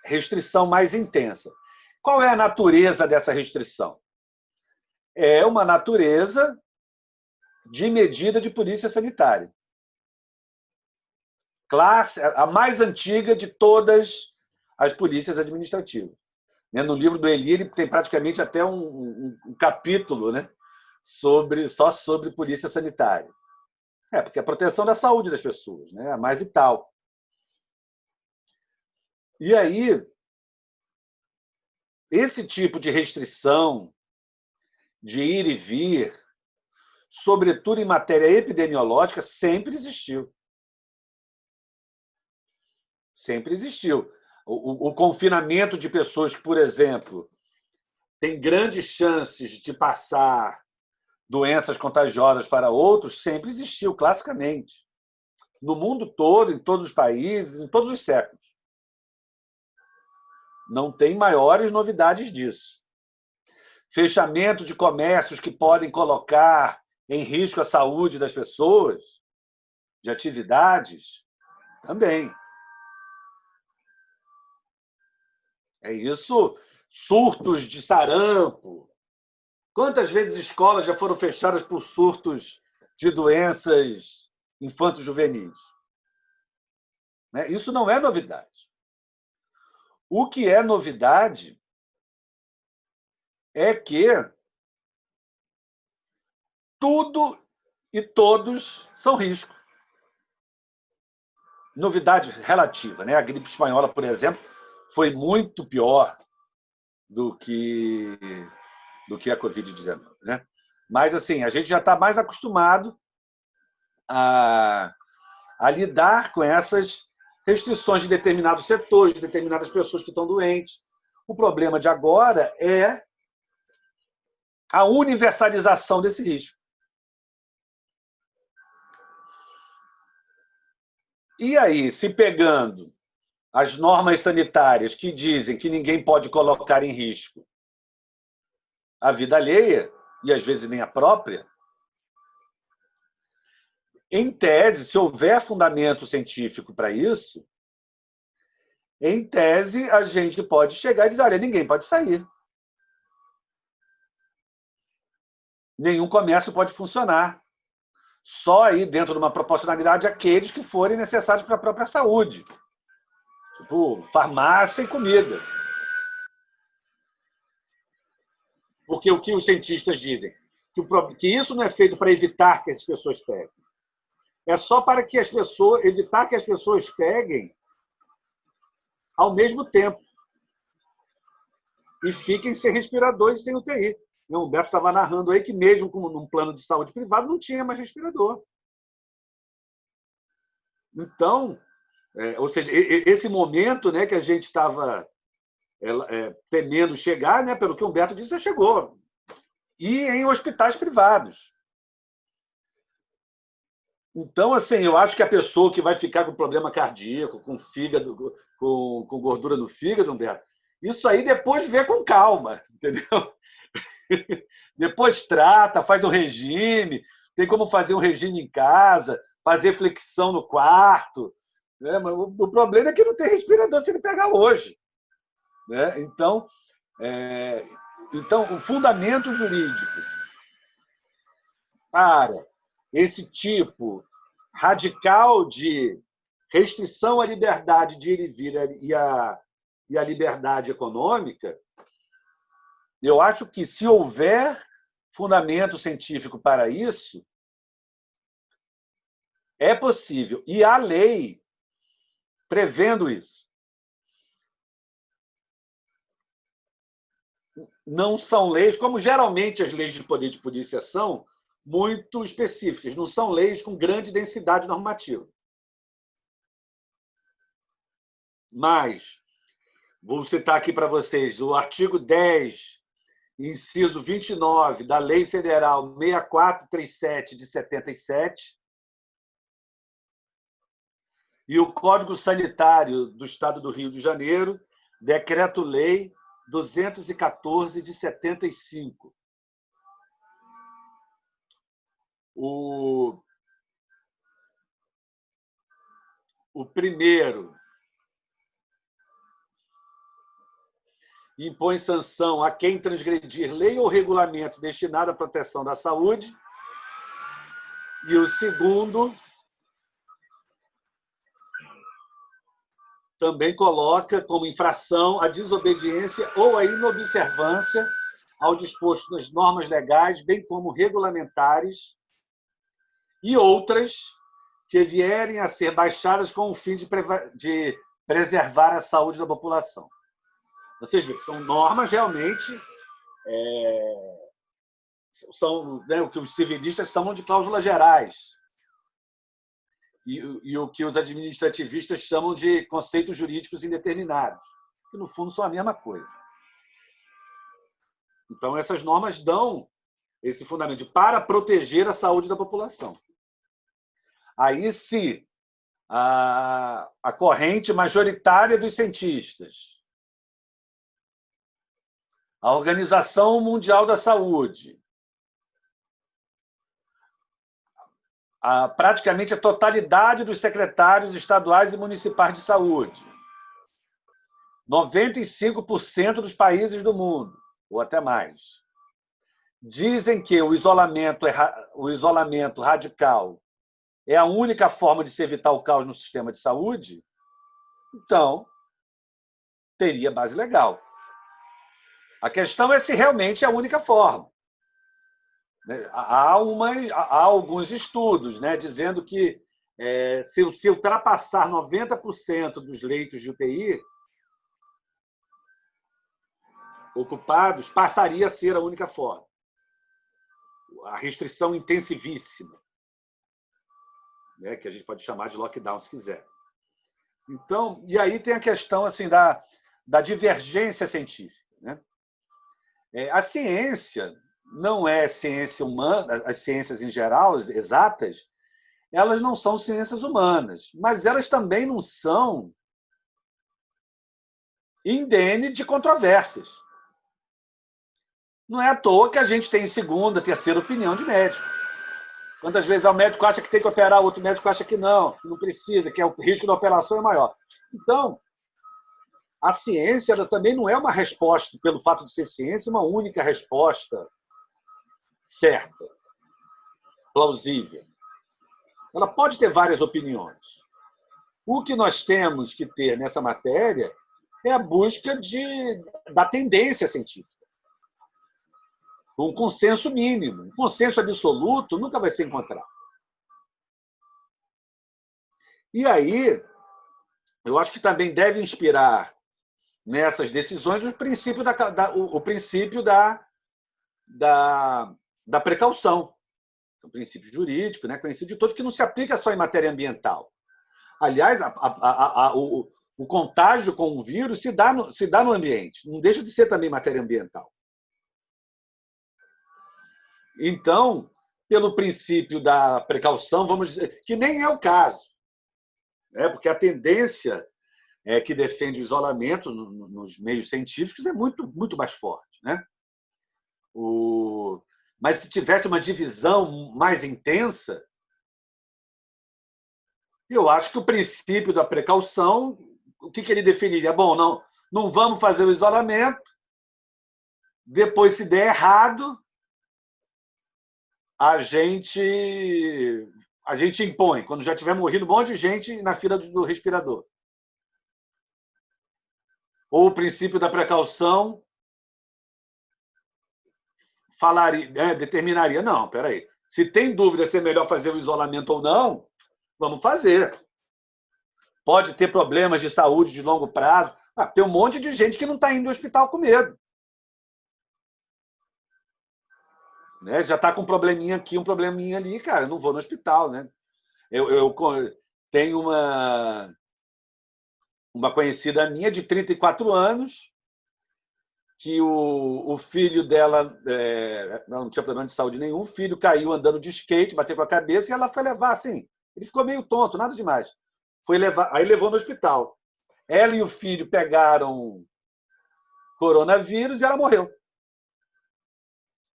restrição mais intensa. Qual é a natureza dessa restrição? É uma natureza de medida de polícia sanitária. A mais antiga de todas as polícias administrativas. No livro do Eli, ele tem praticamente até um capítulo, né, só sobre polícia sanitária. Porque é a proteção da saúde das pessoas, né, é a mais vital. E aí, esse tipo de restrição de ir e vir, sobretudo em matéria epidemiológica, sempre existiu. Sempre existiu. O confinamento de pessoas que, por exemplo, têm grandes chances de passar doenças contagiosas para outros, sempre existiu, classicamente. No mundo todo, em todos os países, em todos os séculos. Não tem maiores novidades disso. Fechamento de comércios que podem colocar em risco a saúde das pessoas, de atividades, também. É isso, surtos de sarampo. Quantas vezes escolas já foram fechadas por surtos de doenças infanto-juvenis? Isso não é novidade. O que é novidade é que tudo e todos são risco. Novidade relativa, né? A gripe espanhola, por exemplo, foi muito pior do que a Covid-19, né? Mas, assim, a gente já está mais acostumado a lidar com essas restrições de determinados setores, de determinadas pessoas que estão doentes. O problema de agora é a universalização desse risco. E aí, se pegando as normas sanitárias que dizem que ninguém pode colocar em risco a vida alheia, e às vezes nem a própria, em tese, se houver fundamento científico para isso, em tese, a gente pode chegar e dizer, olha, ninguém pode sair. Nenhum comércio pode funcionar. Só aí, dentro de uma proporcionalidade, aqueles que forem necessários para a própria saúde. Tipo, farmácia e comida. Porque o que os cientistas dizem? Que isso não é feito para evitar que as pessoas peguem. É só para que evitar que as pessoas peguem ao mesmo tempo. E fiquem sem respirador e sem UTI. O Humberto estava narrando aí que mesmo num plano de saúde privado não tinha mais respirador. Então, ou seja, esse momento, né, que a gente estava temendo chegar, né, pelo que o Humberto disse, já chegou. E em hospitais privados. Então, assim, eu acho que a pessoa que vai ficar com problema cardíaco, com fígado, com gordura no fígado, Humberto, isso aí depois vê com calma, entendeu? Depois trata, faz o regime, tem como fazer um regime em casa, fazer flexão no quarto, né? Mas o problema é que não tem respirador se ele pegar hoje, né? Então, o fundamento jurídico para esse tipo radical de restrição à liberdade de ir e vir e à liberdade econômica, eu acho que, se houver fundamento científico para isso, é possível. E há lei prevendo isso. Não são leis, como geralmente as leis de poder de polícia são, muito específicas. Não são leis com grande densidade normativa. Mas, vou citar aqui para vocês o artigo 10, inciso 29 da Lei Federal 6437 de 77 e o Código Sanitário do Estado do Rio de Janeiro, Decreto-Lei 214 de 75. O primeiro impõe sanção a quem transgredir lei ou regulamento destinado à proteção da saúde. E o segundo também coloca como infração a desobediência ou a inobservância ao disposto das normas legais, bem como regulamentares, e outras que vierem a ser baixadas com o fim de preservar a saúde da população. Vocês veem, são normas realmente, são, né, o que os civilistas chamam de cláusulas gerais e o que os administrativistas chamam de conceitos jurídicos indeterminados, que no fundo são a mesma coisa. Então, essas normas dão esse fundamento para proteger a saúde da população. Aí, se a corrente majoritária dos cientistas, a Organização Mundial da Saúde, praticamente a totalidade dos secretários estaduais e municipais de saúde, 95% dos países do mundo, ou até mais, dizem que o isolamento radical é a única forma de se evitar o caos no sistema de saúde, então teria base legal. A questão é se realmente é a única forma. Há alguns estudos, né, dizendo que se ultrapassar 90% dos leitos de UTI ocupados, passaria a ser a única forma. A restrição intensivíssima, né, que a gente pode chamar de lockdown, se quiser. Então, e aí tem a questão assim, da divergência científica, né? A ciência não é ciência humana, as ciências em geral, exatas, elas não são ciências humanas, mas elas também não são indene de controvérsias. Não é à toa que a gente tem segunda, terceira opinião de médico. Quantas vezes o médico acha que tem que operar, o outro médico acha que não precisa, que o risco da operação é maior. Então, a ciência ela também não é uma resposta, pelo fato de ser ciência, uma única resposta certa, plausível. Ela pode ter várias opiniões. O que nós temos que ter nessa matéria é a busca da tendência científica. Um consenso mínimo. Um consenso absoluto nunca vai ser encontrado. E aí, eu acho que também deve inspirar nessas decisões o princípio da precaução. O princípio jurídico, né, conhecido de todos, que não se aplica só em matéria ambiental. Aliás, o contágio com o vírus se dá no ambiente. Não deixa de ser também matéria ambiental. Então, pelo princípio da precaução, vamos dizer que nem é o caso, né? Porque a tendência que defende o isolamento nos meios científicos é muito, muito mais forte, né? Mas se tivesse uma divisão mais intensa, eu acho que o princípio da precaução, o que ele definiria? Bom, não vamos fazer o isolamento, depois, se der errado, a gente impõe, quando já tiver morrido um monte de gente na fila do respirador. Ou o princípio da precaução determinaria, não, peraí, se tem dúvida se é melhor fazer o isolamento ou não, vamos fazer. Pode ter problemas de saúde de longo prazo. Tem um monte de gente que não está indo ao hospital com medo. Né? Já está com um probleminha aqui, um probleminha ali, cara, eu não vou no hospital. Né? Eu tenho uma conhecida minha de 34 anos, que o filho dela não tinha problema de saúde nenhum, o filho caiu andando de skate, bateu com a cabeça, e ela foi levar, assim, ele ficou meio tonto, nada demais. Aí levou no hospital. Ela e o filho pegaram coronavírus e ela morreu.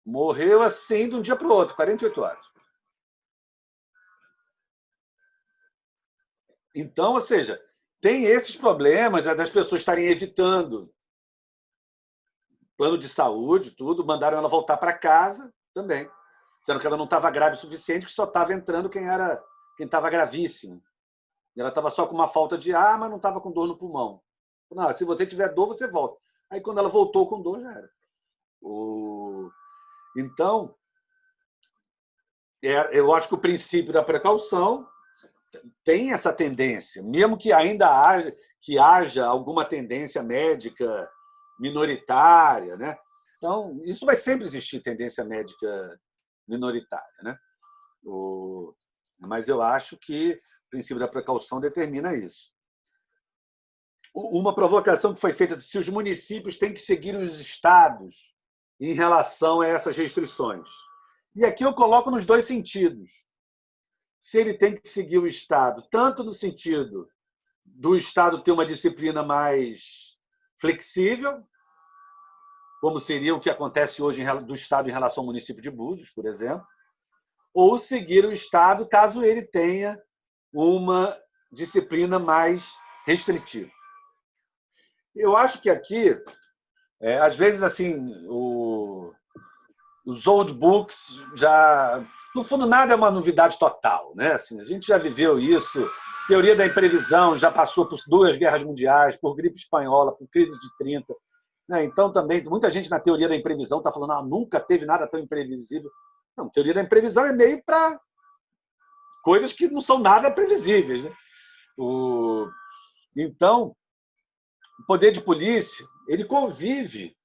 Morreu assim de um dia para o outro, 48 horas. Então, ou seja, tem esses problemas das pessoas estarem evitando plano de saúde, tudo, mandaram ela voltar para casa também, sendo que ela não estava grave o suficiente, que só estava entrando quem estava gravíssimo. Ela estava só com uma falta de ar, mas não estava com dor no pulmão. Não, se você tiver dor, você volta. Aí, quando ela voltou com dor, já era. Então, eu acho que o princípio da precaução tem essa tendência, mesmo que ainda haja alguma tendência médica minoritária, né? Então, isso vai sempre existir tendência médica minoritária, né? Mas eu acho que o princípio da precaução determina isso. Uma provocação que foi feita, se os municípios têm que seguir os estados em relação a essas restrições. E aqui eu coloco nos dois sentidos. Se ele tem que seguir o estado, tanto no sentido do estado ter uma disciplina mais flexível, como seria o que acontece hoje do estado em relação ao município de Búzios, por exemplo, ou seguir o estado caso ele tenha uma disciplina mais restritiva. Eu acho que aqui, às vezes, assim, os old books já... No fundo, nada é uma novidade total, né? Assim, a gente já viveu isso. Teoria da imprevisão já passou por 2 guerras mundiais, por gripe espanhola, por crise de 30. Né? Então, também, muita gente na teoria da imprevisão está falando nunca teve nada tão imprevisível. Não, teoria da imprevisão é meio para coisas que não são nada previsíveis. Né? Então, o poder de polícia ele convive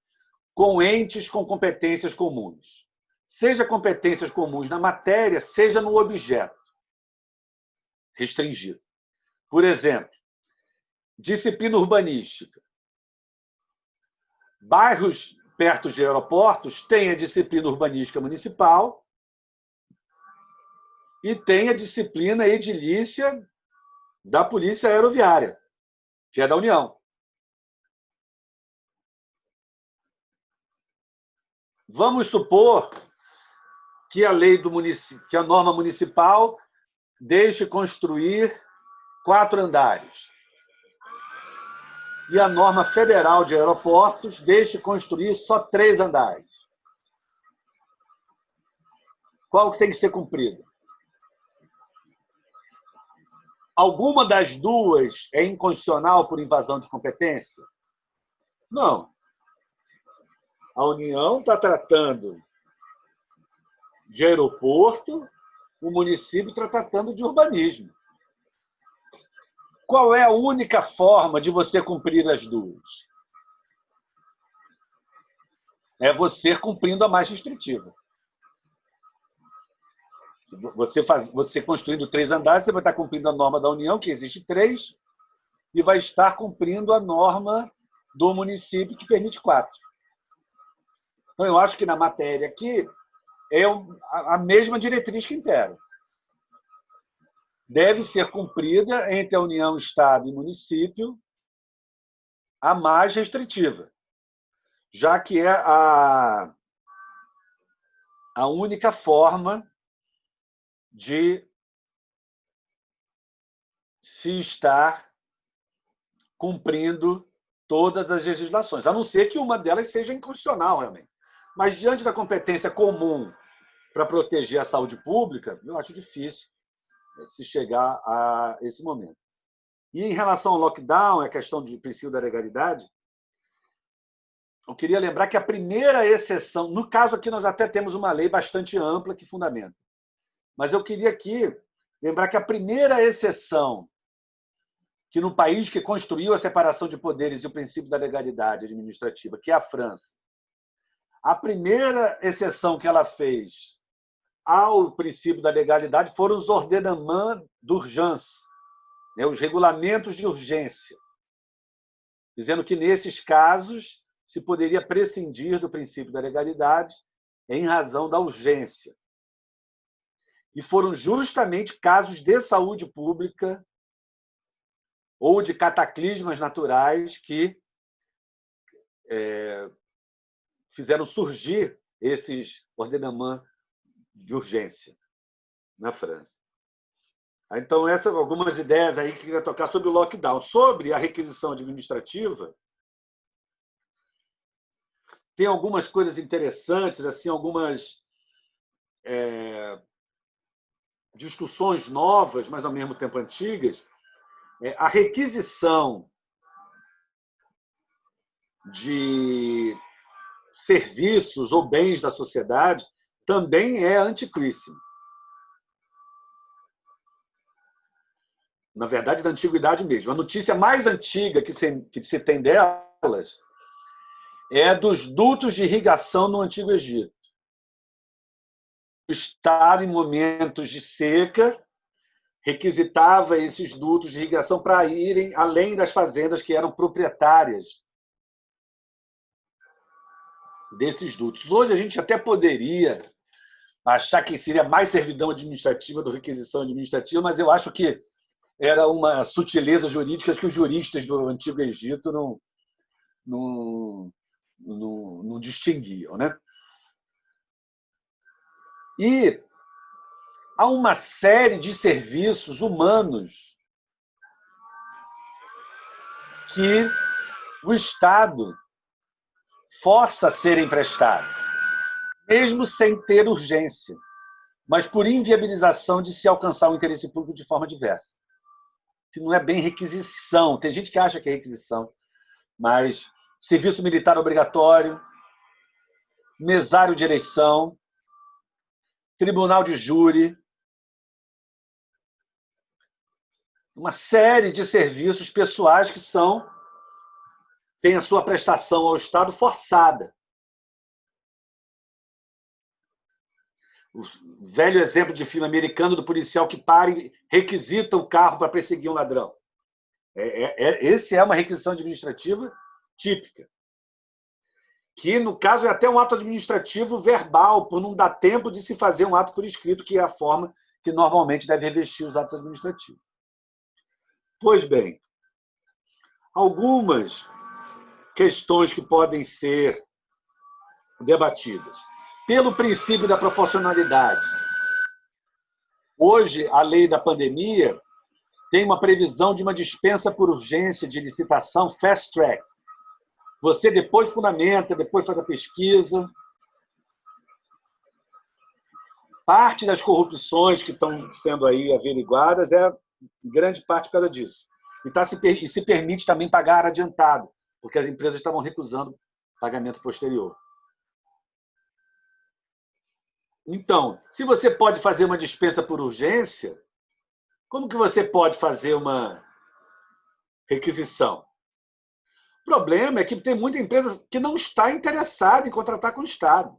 com entes com competências comuns. Seja competências comuns na matéria, seja no objeto restringido. Por exemplo, disciplina urbanística. Bairros perto de aeroportos têm a disciplina urbanística municipal e tem a disciplina edilícia da Polícia Aeroviária, que é da União. Vamos supor que a lei do município, que a norma municipal deixe construir 4 andares. E a norma federal de aeroportos deixe construir só 3 andares. Qual que tem que ser cumprido? Alguma das duas é inconstitucional por invasão de competência? Não. A União está tratando de aeroporto, o município está tratando de urbanismo. Qual é a única forma de você cumprir as duas? É você cumprindo a mais restritiva. Você construindo 3 andares, você vai estar cumprindo a norma da União, que existe 3, e vai estar cumprindo a norma do município, que permite 4. Então, eu acho que na matéria aqui é a mesma diretriz que impera. Deve ser cumprida entre a União, Estado e município a mais restritiva, já que é a única forma de se estar cumprindo todas as legislações, a não ser que uma delas seja inconstitucional, realmente. Mas, diante da competência comum para proteger a saúde pública, eu acho difícil se chegar a esse momento. E, em relação ao lockdown, a questão do princípio da legalidade, eu queria lembrar que a primeira exceção, no caso aqui nós até temos uma lei bastante ampla que fundamenta, mas eu queria aqui lembrar que a primeira exceção que no país que construiu a separação de poderes e o princípio da legalidade administrativa, que é a França, a primeira exceção que ela fez ao princípio da legalidade foram os ordonnances d'urgence, os regulamentos de urgência, dizendo que, nesses casos, se poderia prescindir do princípio da legalidade em razão da urgência. E foram justamente casos de saúde pública ou de cataclismas naturais que fizeram surgir esses ordonnances de urgência na França. Então, essas são algumas ideias aí que eu queria tocar sobre o lockdown. Sobre a requisição administrativa, tem algumas coisas interessantes, assim, algumas discussões novas, mas ao mesmo tempo antigas. A requisição de serviços ou bens da sociedade também é antiquíssimo. Na verdade, da antiguidade mesmo. A notícia mais antiga que se tem delas é dos dutos de irrigação no Antigo Egito. O Estado, em momentos de seca, requisitava esses dutos de irrigação para irem além das fazendas que eram proprietárias desses dutos. Hoje a gente até poderia achar que seria mais servidão administrativa do que requisição administrativa, mas eu acho que era uma sutileza jurídica que os juristas do Antigo Egito não distinguiam, né? E há uma série de serviços humanos que o Estado força a serem prestados, mesmo sem ter urgência, mas por inviabilização de se alcançar o interesse público de forma diversa. Que não é bem requisição. Tem gente que acha que é requisição, mas serviço militar obrigatório, mesário de eleição, tribunal de júri, uma série de serviços pessoais que têm a sua prestação ao Estado forçada. O velho exemplo de filme americano do policial que para e requisita o carro para perseguir um ladrão. Esse é uma requisição administrativa típica. Que, no caso, é até um ato administrativo verbal, por não dar tempo de se fazer um ato por escrito, que é a forma que normalmente deve revestir os atos administrativos. Pois bem, algumas questões que podem ser debatidas. Pelo princípio da proporcionalidade. Hoje, a lei da pandemia tem uma previsão de uma dispensa por urgência de licitação fast track. Você depois fundamenta, depois faz a pesquisa. Parte das corrupções que estão sendo aí averiguadas é grande parte por causa disso. E se permite também pagar adiantado, porque as empresas estavam recusando pagamento posterior. Então, se você pode fazer uma dispensa por urgência, como que você pode fazer uma requisição? O problema é que tem muita empresa que não está interessada em contratar com o Estado.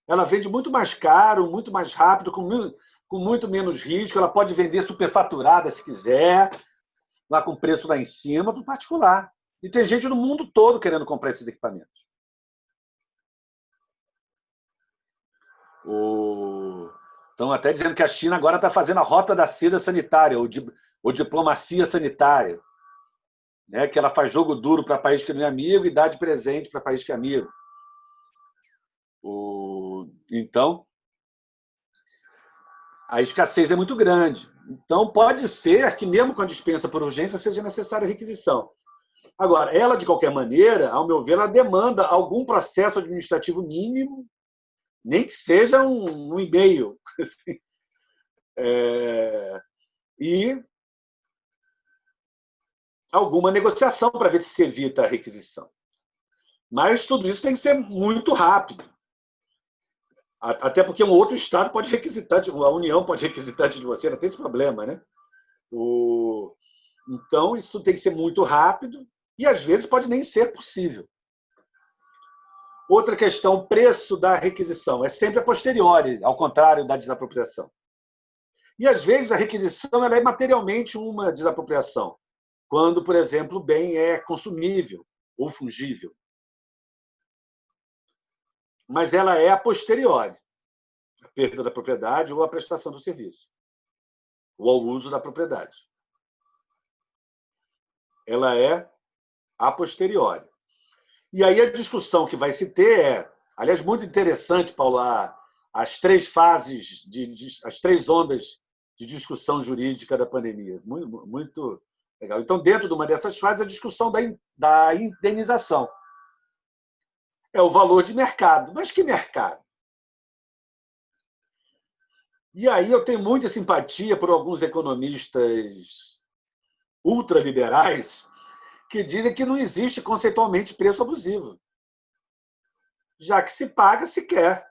Ela vende muito mais caro, muito mais rápido, com muito menos risco. Ela pode vender superfaturada, se quiser, lá com o preço lá em cima, para o particular. E tem gente no mundo todo querendo comprar esses equipamentos. Estão até dizendo que a China agora está fazendo a rota da seda sanitária, ou diplomacia sanitária. Né? Que ela faz jogo duro para país que não é amigo e dá de presente para país que é amigo. Então, a escassez é muito grande. Então, pode ser que, mesmo com a dispensa por urgência, seja necessária a requisição. Agora, ela, de qualquer maneira, ao meu ver, ela demanda algum processo administrativo mínimo, nem que seja um e-mail. Assim. E alguma negociação para ver se evita a requisição. Mas tudo isso tem que ser muito rápido. Até porque um outro Estado pode requisitar, a União pode requisitar de você, não tem esse problema, né? Então, isso tudo tem que ser muito rápido e, às vezes, pode nem ser possível. Outra questão, o preço da requisição é sempre a posteriori, ao contrário da desapropriação. E, às vezes, a requisição ela é materialmente uma desapropriação, quando, por exemplo, o bem é consumível ou fungível. Mas ela é a posteriori, a perda da propriedade ou a prestação do serviço, ou ao uso da propriedade. Ela é a posteriori. E aí a discussão que vai se ter aliás, muito interessante, Paulo, as três fases, as três ondas de discussão jurídica da pandemia. Muito, muito legal. Então, dentro de uma dessas fases, a discussão da indenização. É o valor de mercado. Mas que mercado? E aí eu tenho muita simpatia por alguns economistas ultraliberais que dizem que não existe conceitualmente preço abusivo, já que se paga se quer.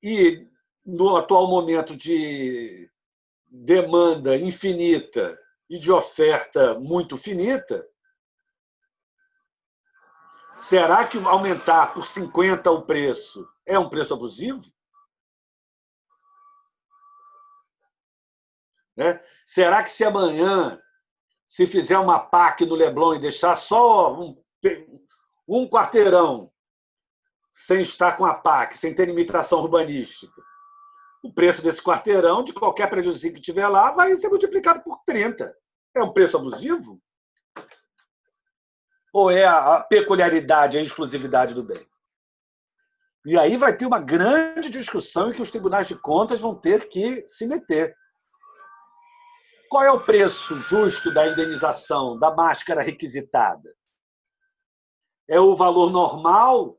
E no atual momento de demanda infinita e de oferta muito finita, será que aumentar por 50 o preço é um preço abusivo? Será que se amanhã se fizer uma PAC no Leblon e deixar só um quarteirão sem estar com a PAC, sem ter limitação urbanística, o preço desse quarteirão, de qualquer prejuízo que tiver lá, vai ser multiplicado por 30? É um preço abusivo? Ou é a peculiaridade, a exclusividade do bem? E aí vai ter uma grande discussão em que os tribunais de contas vão ter que se meter. Qual é o preço justo da indenização da máscara requisitada? É o valor normal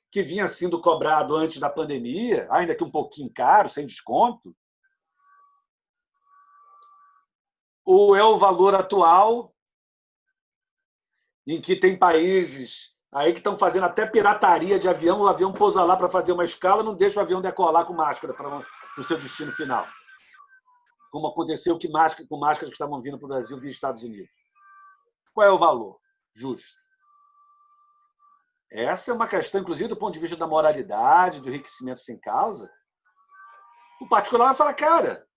que vinha sendo cobrado antes da pandemia, ainda que um pouquinho caro, sem desconto? Ou é o valor atual, em que tem países aí que estão fazendo até pirataria de avião, o avião pousa lá para fazer uma escala, não deixa o avião decolar com máscara para o seu destino final? Como aconteceu com máscaras que estavam vindo para o Brasil via Estados Unidos. Qual é o valor justo? Essa é uma questão, inclusive, do ponto de vista da moralidade, do enriquecimento sem causa. O particular vai falar, cara,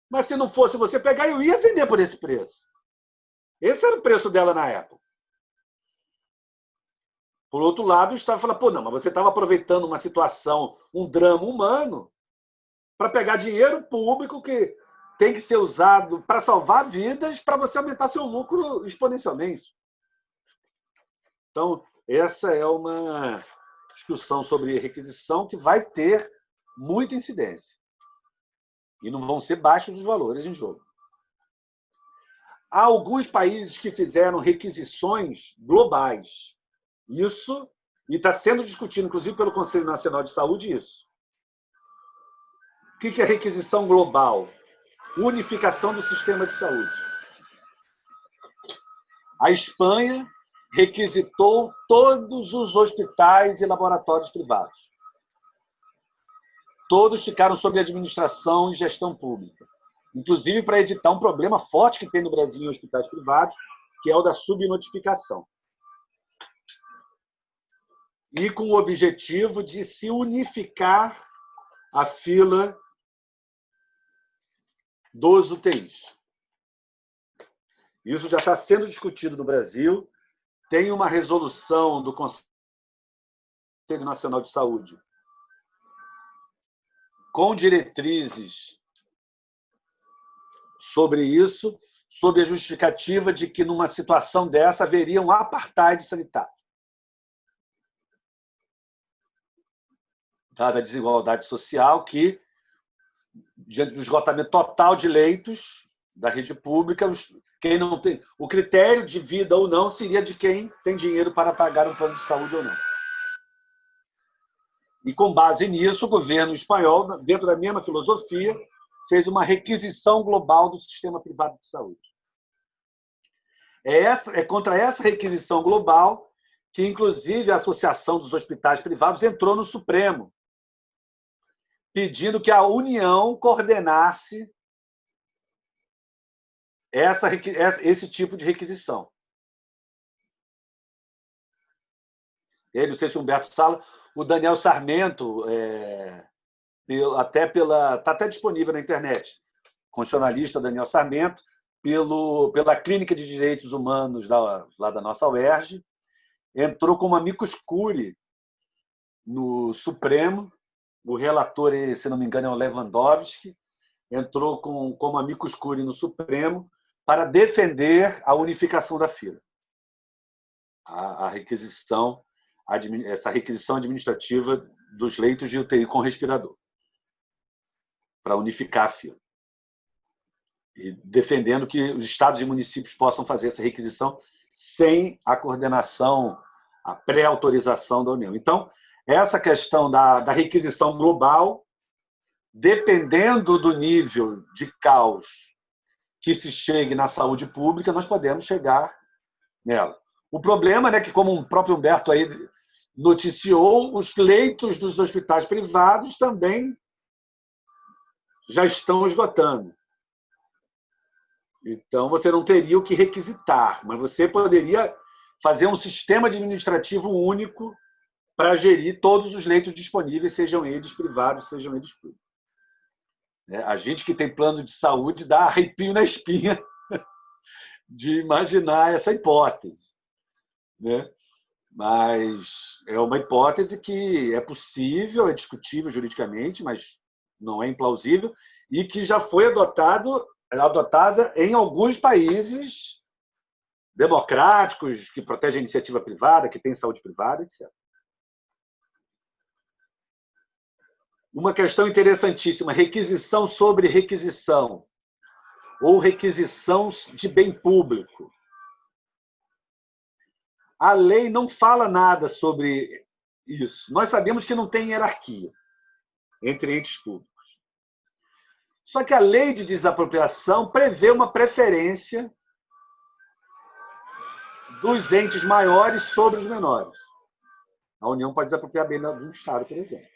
mas se não fosse você pegar, eu ia vender por esse preço. Esse era o preço dela na época. Por outro lado, o Estado fala, pô, não, mas você estava aproveitando uma situação, um drama humano, para pegar dinheiro público que tem que ser usado para salvar vidas, para você aumentar seu lucro exponencialmente. Então, essa é uma discussão sobre requisição que vai ter muita incidência. E não vão ser baixos os valores em jogo. Há alguns países que fizeram requisições globais. Isso, e está sendo discutido, inclusive, pelo Conselho Nacional de Saúde, isso. O que é requisição global? Unificação do sistema de saúde. A Espanha requisitou todos os hospitais e laboratórios privados. Todos ficaram sob administração e gestão pública. Inclusive para evitar um problema forte que tem no Brasil em hospitais privados, que é o da subnotificação. E com o objetivo de se unificar a fila dos UTIs. Isso já está sendo discutido no Brasil. Tem uma resolução do Conselho Nacional de Saúde com diretrizes sobre isso, sob a justificativa de que, numa situação dessa, haveria um apartheid sanitário. dada a desigualdade social, que, diante do esgotamento total de leitos da rede pública, quem não tem, o critério de vida ou não seria de quem tem dinheiro para pagar um plano de saúde ou não. E, com base nisso, o governo espanhol, dentro da mesma filosofia, fez uma requisição global do sistema privado de saúde. É contra essa requisição global que, inclusive, a Associação dos Hospitais Privados entrou no Supremo, pedindo que a União coordenasse esse tipo de requisição. E aí, não sei se o Humberto Sala, o Daniel Sarmento, está até disponível na internet, constitucionalista Daniel Sarmento, pela Clínica de Direitos Humanos lá da nossa UERJ, entrou como amicus curiae no Supremo. O relator, se não me engano, é o Lewandowski, entrou como amicus curiae no Supremo para defender a unificação da fila. Essa requisição administrativa dos leitos de UTI com respirador, para unificar a fila. E defendendo que os estados e municípios possam fazer essa requisição sem a coordenação, a pré-autorização da União. Então, essa questão da requisição global, dependendo do nível de caos que se chegue na saúde pública, nós podemos chegar nela. O problema é que, como o próprio Humberto aí noticiou, os leitos dos hospitais privados também já estão esgotando. Então, você não teria o que requisitar, mas você poderia fazer um sistema administrativo único para gerir todos os leitos disponíveis, sejam eles privados, sejam eles públicos. A gente que tem plano de saúde dá arrepio na espinha de imaginar essa hipótese. Mas é uma hipótese que é possível, é discutível juridicamente, mas não é implausível, e que já foi adotada em alguns países democráticos, que protegem a iniciativa privada, que têm saúde privada, etc. Uma questão interessantíssima, requisição sobre requisição, ou requisição de bem público. A lei não fala nada sobre isso. Nós sabemos que não tem hierarquia entre entes públicos. Só que a lei de desapropriação prevê uma preferência dos entes maiores sobre os menores. A União pode desapropriar bem de um Estado, por exemplo.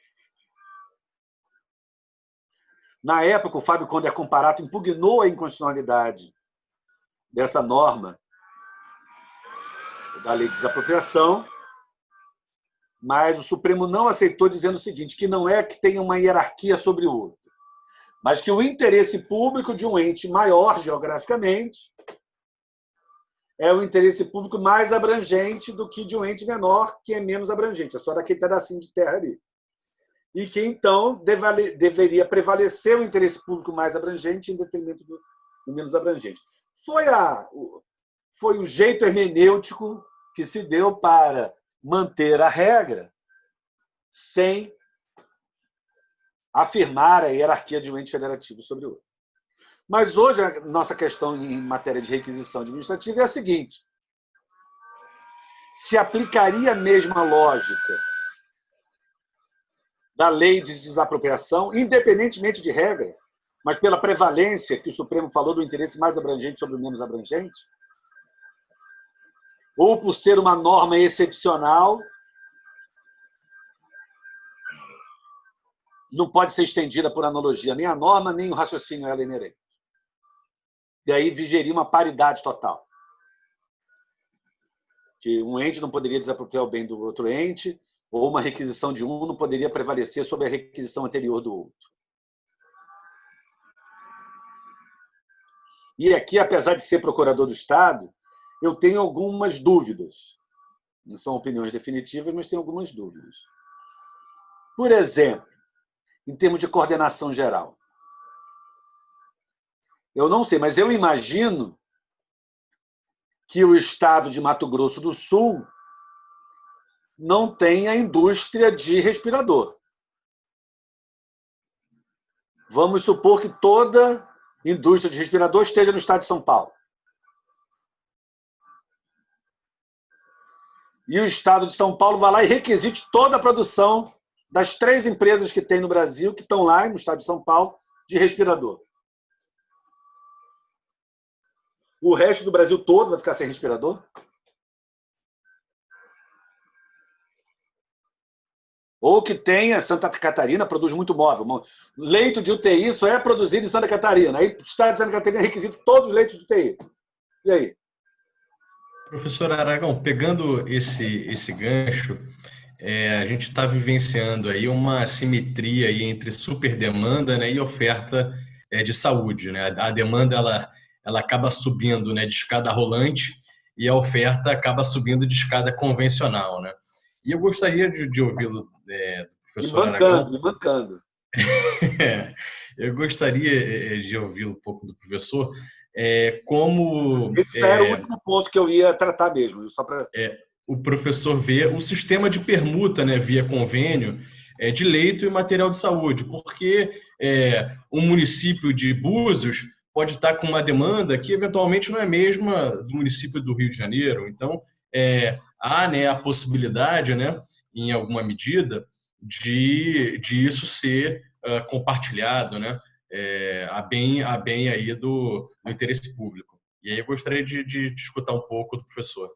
Na época, o Fábio Conde Comparato impugnou a inconstitucionalidade dessa norma da lei de desapropriação, mas o Supremo não aceitou, dizendo o seguinte, que não é que tenha uma hierarquia sobre o outro, mas que o interesse público de um ente maior geograficamente é o interesse público mais abrangente do que de um ente menor, que é menos abrangente, é só daquele pedacinho de terra ali. E que, então, deveria prevalecer o interesse público mais abrangente em detrimento do menos abrangente. Foi o jeito hermenêutico que se deu para manter a regra sem afirmar a hierarquia de um ente federativo sobre o outro. Mas hoje a nossa questão em matéria de requisição administrativa é a seguinte: se aplicaria a mesma lógica da lei de desapropriação, independentemente de regra, mas pela prevalência que o Supremo falou do interesse mais abrangente sobre o menos abrangente, ou por ser uma norma excepcional, não pode ser estendida por analogia, nem a norma, nem o raciocínio ela inerente. E aí vigeria uma paridade total. Que um ente não poderia desapropriar o bem do outro ente, ou uma requisição de um não poderia prevalecer sobre a requisição anterior do outro. E aqui, apesar de ser procurador do Estado, eu tenho algumas dúvidas. Não são opiniões definitivas, mas tenho algumas dúvidas. Por exemplo, em termos de coordenação geral. Eu não sei, mas eu imagino que o Estado de Mato Grosso do Sul não tenha indústria de respirador. Vamos supor que toda indústria de respirador esteja no estado de São Paulo. E o estado de São Paulo vai lá e requisite toda a produção das 3 empresas que tem no Brasil, que estão lá no estado de São Paulo, de respirador. O resto do Brasil todo vai ficar sem respirador? Ou que tenha, Santa Catarina produz muito móvel. Leito de UTI só é produzido em Santa Catarina. Aí o estado de Santa Catarina requisita todos os leitos de UTI. E aí? Professor Aragão, pegando esse gancho, a gente está vivenciando aí uma assimetria aí entre superdemanda, né, e oferta de saúde, né? A demanda ela acaba subindo, né, de escada rolante e a oferta acaba subindo de escada convencional, né? E eu gostaria de ouvi-lo, do professor Aragão. Me mancando. Eu gostaria de ouvir um pouco do professor. Como esse já era o último ponto que eu ia tratar mesmo, só para o professor vê o sistema de permuta, né, via convênio, de leito e material de saúde, porque um município de Búzios pode estar com uma demanda que eventualmente não é a mesma do município do Rio de Janeiro. Então, há, né, a possibilidade, né, em alguma medida, de isso ser compartilhado, né, a bem aí do interesse público. E aí eu gostaria de escutar um pouco do professor.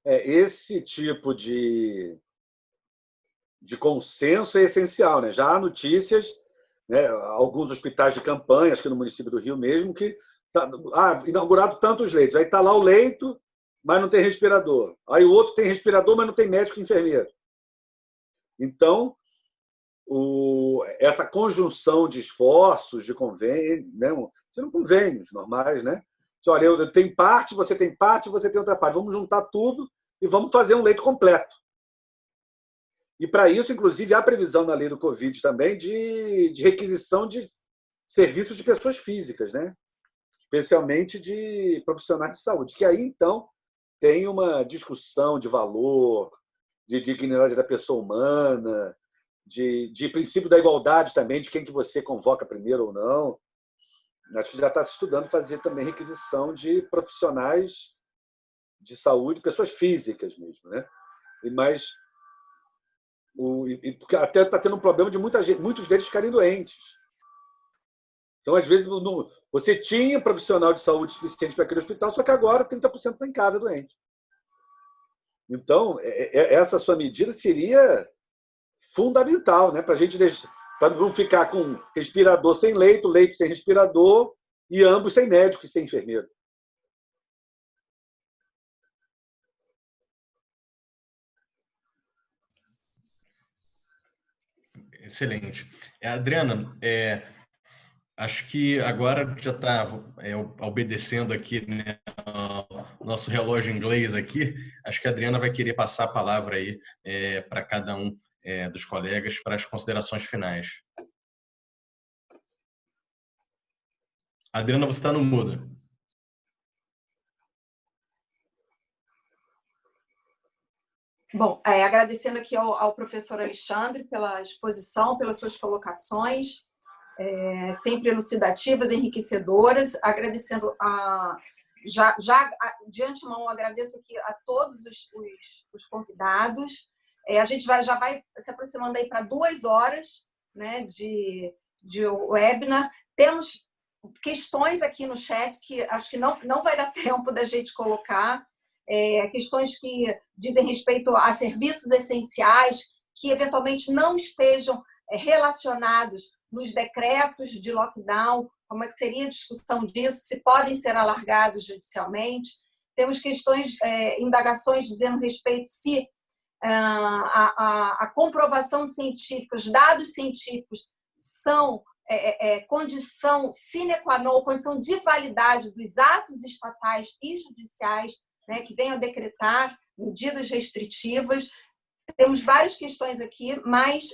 Esse tipo de consenso é essencial, né? Já há notícias, né, alguns hospitais de campanha, acho que no município do Rio mesmo, que inaugurado tantos leitos. Aí está lá o leito, mas não tem respirador. Aí o outro tem respirador, mas não tem médico e enfermeiro. Então, essa conjunção de esforços, de convênios, né? São convênios normais, né? Olha, eu tenho parte, você tem outra parte. Vamos juntar tudo e vamos fazer um leito completo. E, para isso, inclusive, há previsão na lei do Covid também de requisição de serviços de pessoas físicas, né? Especialmente de profissionais de saúde, que aí, então, tem uma discussão de valor, de dignidade da pessoa humana, de princípio da igualdade também, de quem que você convoca primeiro ou não. Acho que já está se estudando fazer também requisição de profissionais de saúde, pessoas físicas mesmo, né? Mas porque até está tendo um problema de muitos deles ficarem doentes. Então, às vezes, você tinha profissional de saúde suficiente para aquele hospital, só que agora 30% está em casa doente. Então, essa sua medida seria fundamental, né? Para a gente para não ficar com respirador sem leito, leito sem respirador e ambos sem médico e sem enfermeiro. Excelente. Adriana, acho que agora já está obedecendo aqui, né, o nosso relógio inglês aqui. Acho que a Adriana vai querer passar a palavra aí para cada um dos colegas para as considerações finais. Adriana, você está no mudo. Bom, agradecendo aqui ao professor Alexandre pela exposição, pelas suas colocações, sempre elucidativas, enriquecedoras. Agradecendo já de antemão, agradeço aqui a todos os convidados. A gente já vai se aproximando aí para 2 horas, né, de webinar. Temos questões aqui no chat que acho que não vai dar tempo da gente colocar. Questões que dizem respeito a serviços essenciais que eventualmente não estejam relacionados nos decretos de lockdown, como é que seria a discussão disso, se podem ser alargados judicialmente. Temos questões, indagações dizendo respeito se a comprovação científica, os dados científicos são condição sine qua non, condição de validade dos atos estatais e judiciais, né, que venham a decretar medidas restritivas. Temos várias questões aqui, mas,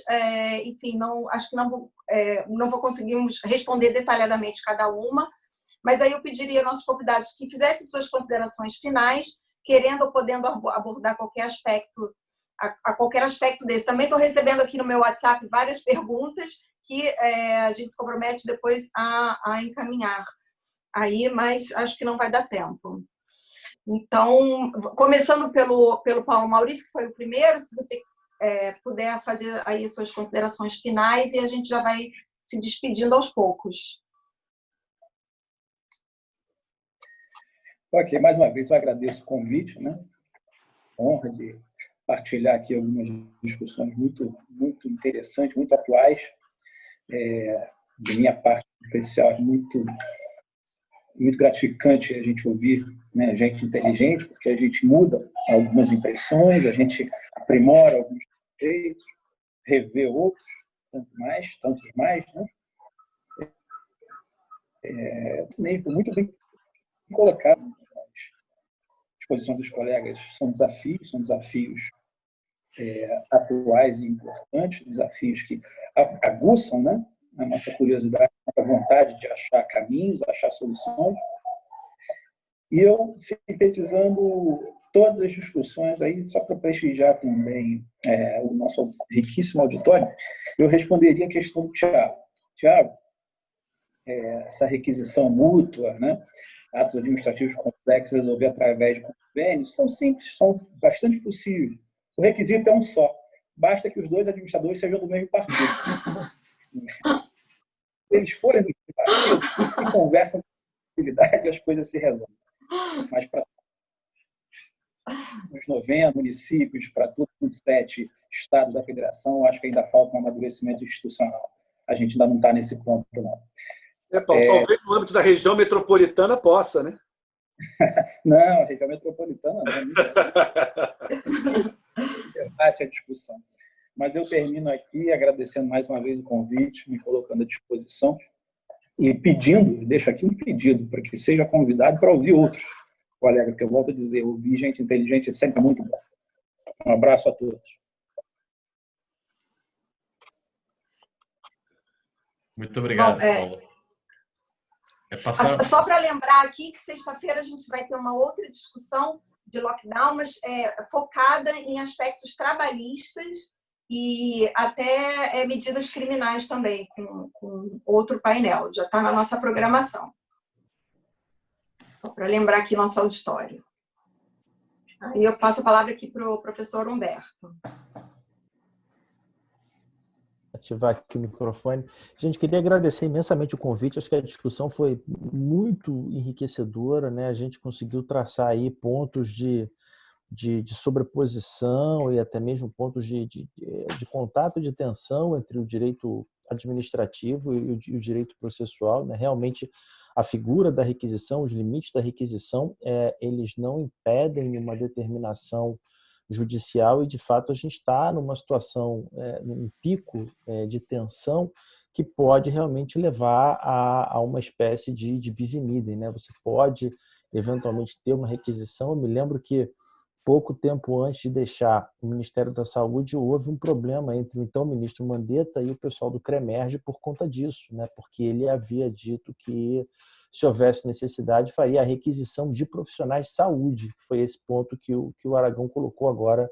enfim, acho que não vou conseguirmos responder detalhadamente cada uma, mas aí eu pediria aos nossos convidados que fizessem suas considerações finais, querendo ou podendo abordar qualquer aspecto desse. Também estou recebendo aqui no meu WhatsApp várias perguntas que a gente se compromete depois a encaminhar. Aí, mas acho que não vai dar tempo. Então, começando pelo Paulo Maurício, que foi o primeiro, se você puder fazer aí suas considerações finais, e a gente já vai se despedindo aos poucos. Ok, mais uma vez eu agradeço o convite, né? Honra de partilhar aqui algumas discussões muito, muito interessantes, muito atuais. De minha parte, em especial, muito gratificante a gente ouvir, né, gente inteligente, porque a gente muda algumas impressões, a gente aprimora alguns conceitos, revê outros, tantos mais, né? Muito bem colocado à disposição dos colegas. São desafios atuais e importantes, desafios que aguçam, né, a nossa curiosidade, a vontade de achar caminhos, achar soluções. E eu, sintetizando todas as discussões, aí, só para prestigiar também o nosso riquíssimo auditório, eu responderia a questão do Tiago. Tiago, essa requisição mútua, né, atos administrativos complexos resolver através de convênios, são simples, são bastante possíveis. O requisito é um só. Basta que os dois administradores sejam do mesmo partido. Se eles forem do mesmo partido, e conversam com atividade, as coisas se resolvem. Mas para os 90 municípios, para todos os 27 estados da federação, acho que ainda falta um amadurecimento institucional. A gente ainda não está nesse ponto, não. Paulo, talvez no âmbito da região metropolitana possa, né? Não, a região metropolitana não. Debate a discussão. Mas eu termino aqui agradecendo mais uma vez o convite, me colocando à disposição e pedindo, deixo aqui um pedido para que seja convidado para ouvir outros colegas, que eu volto a dizer, ouvir gente inteligente é sempre muito bom. Um abraço a todos. Muito obrigado, Paulo. Só para lembrar aqui que sexta-feira a gente vai ter uma outra discussão de lockdown, mas focada em aspectos trabalhistas e até medidas criminais também, com outro painel. Já está na nossa programação. Só para lembrar aqui nosso auditório. Aí eu passo a palavra aqui para o professor Humberto. Ativar aqui o microfone. Gente, queria agradecer imensamente o convite. Acho que a discussão foi muito enriquecedora, né? A gente conseguiu traçar aí pontos de sobreposição e até mesmo pontos de contato, de tensão entre o direito administrativo e o direito processual, né? Realmente, a figura da requisição, os limites da requisição, eles não impedem uma determinação judicial e, de fato, a gente está numa situação, num pico de tensão que pode realmente levar a uma espécie de bis in idem, né? Você pode, eventualmente, ter uma requisição. Eu me lembro que, pouco tempo antes de deixar o Ministério da Saúde, houve um problema entre o então ministro Mandetta e o pessoal do CREMERGE por conta disso, né? Porque ele havia dito que, se houvesse necessidade, faria a requisição de profissionais de saúde. Foi esse ponto que o Aragão colocou agora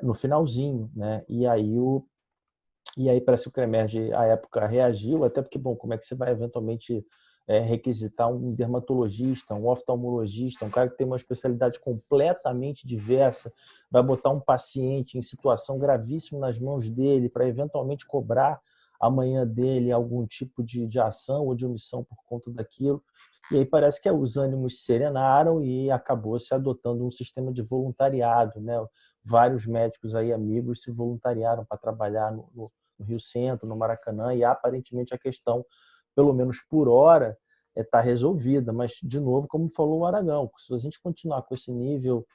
no finalzinho, né? E aí parece que o CREMERGE, à época, reagiu, até porque, bom, como é que você vai eventualmente requisitar um dermatologista, um oftalmologista, um cara que tem uma especialidade completamente diversa, vai botar um paciente em situação gravíssima nas mãos dele para eventualmente cobrar amanhã dele algum tipo de ação ou de omissão por conta daquilo. E aí parece que os ânimos serenaram e acabou se adotando um sistema de voluntariado, né? Vários médicos aí, amigos, se voluntariaram para trabalhar no Rio Centro, no Maracanã, e aparentemente a questão, pelo menos por hora, está resolvida. Mas, de novo, como falou o Aragão, se a gente continuar com esse nível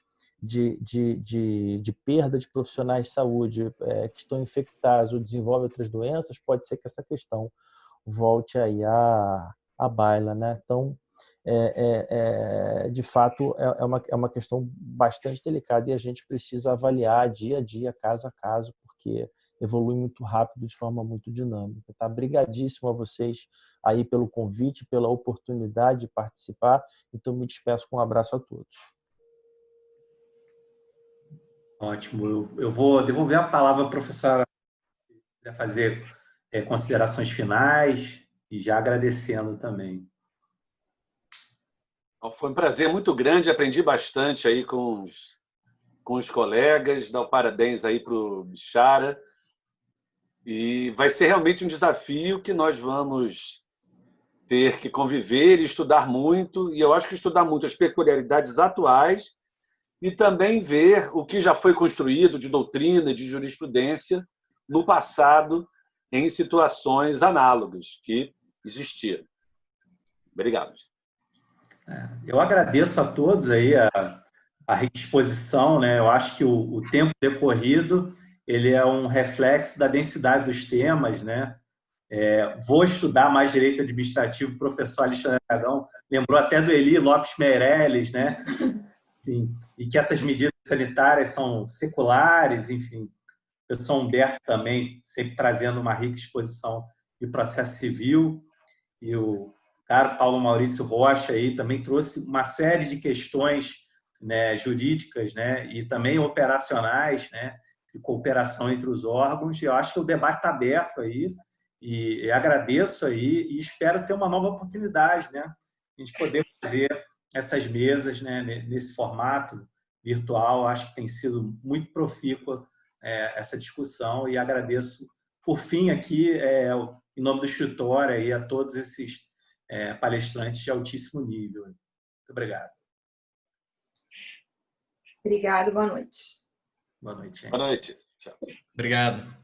de perda de profissionais de saúde que estão infectados ou desenvolvem outras doenças, pode ser que essa questão volte aí à baila, né? Então, de fato, é uma questão bastante delicada e a gente precisa avaliar dia a dia, caso a caso, porque evolui muito rápido, de forma muito dinâmica. Tá? Obrigadíssimo a vocês aí pelo convite, pela oportunidade de participar. Então, me despeço com um abraço a todos. Ótimo. Eu vou devolver a palavra à professora para fazer considerações finais e já agradecendo também. Foi um prazer muito grande, aprendi bastante aí com os colegas, dar parabéns aí para o Bichara. E vai ser realmente um desafio que nós vamos ter que conviver e estudar muito, e eu acho que estudar muito as peculiaridades atuais e também ver o que já foi construído de doutrina, de jurisprudência no passado em situações análogas que existiram. Obrigado. Eu agradeço a todos aí a exposição, né? Eu acho que o tempo decorrido ele é um reflexo da densidade dos temas, né? Vou estudar mais direito administrativo, o professor Alexandre Aragão lembrou até do Eli Lopes Meirelles, né? Enfim, e que essas medidas sanitárias são seculares, enfim. O professor Humberto também sempre trazendo uma rica exposição de processo civil, e o caro Paulo Maurício Rocha aí também trouxe uma série de questões, né, jurídicas, né, e também operacionais, né, de cooperação entre os órgãos. E eu acho que o debate está aberto aí, e agradeço aí e espero ter uma nova oportunidade, né, a gente poder fazer essas mesas, né, nesse formato virtual. Acho que tem sido muito profícua essa discussão, e agradeço por fim aqui, em nome do escritório, aí, a todos esses palestrantes de altíssimo nível. Muito obrigado. Obrigado, boa noite. Boa noite, gente. Boa noite. Tchau. Obrigado.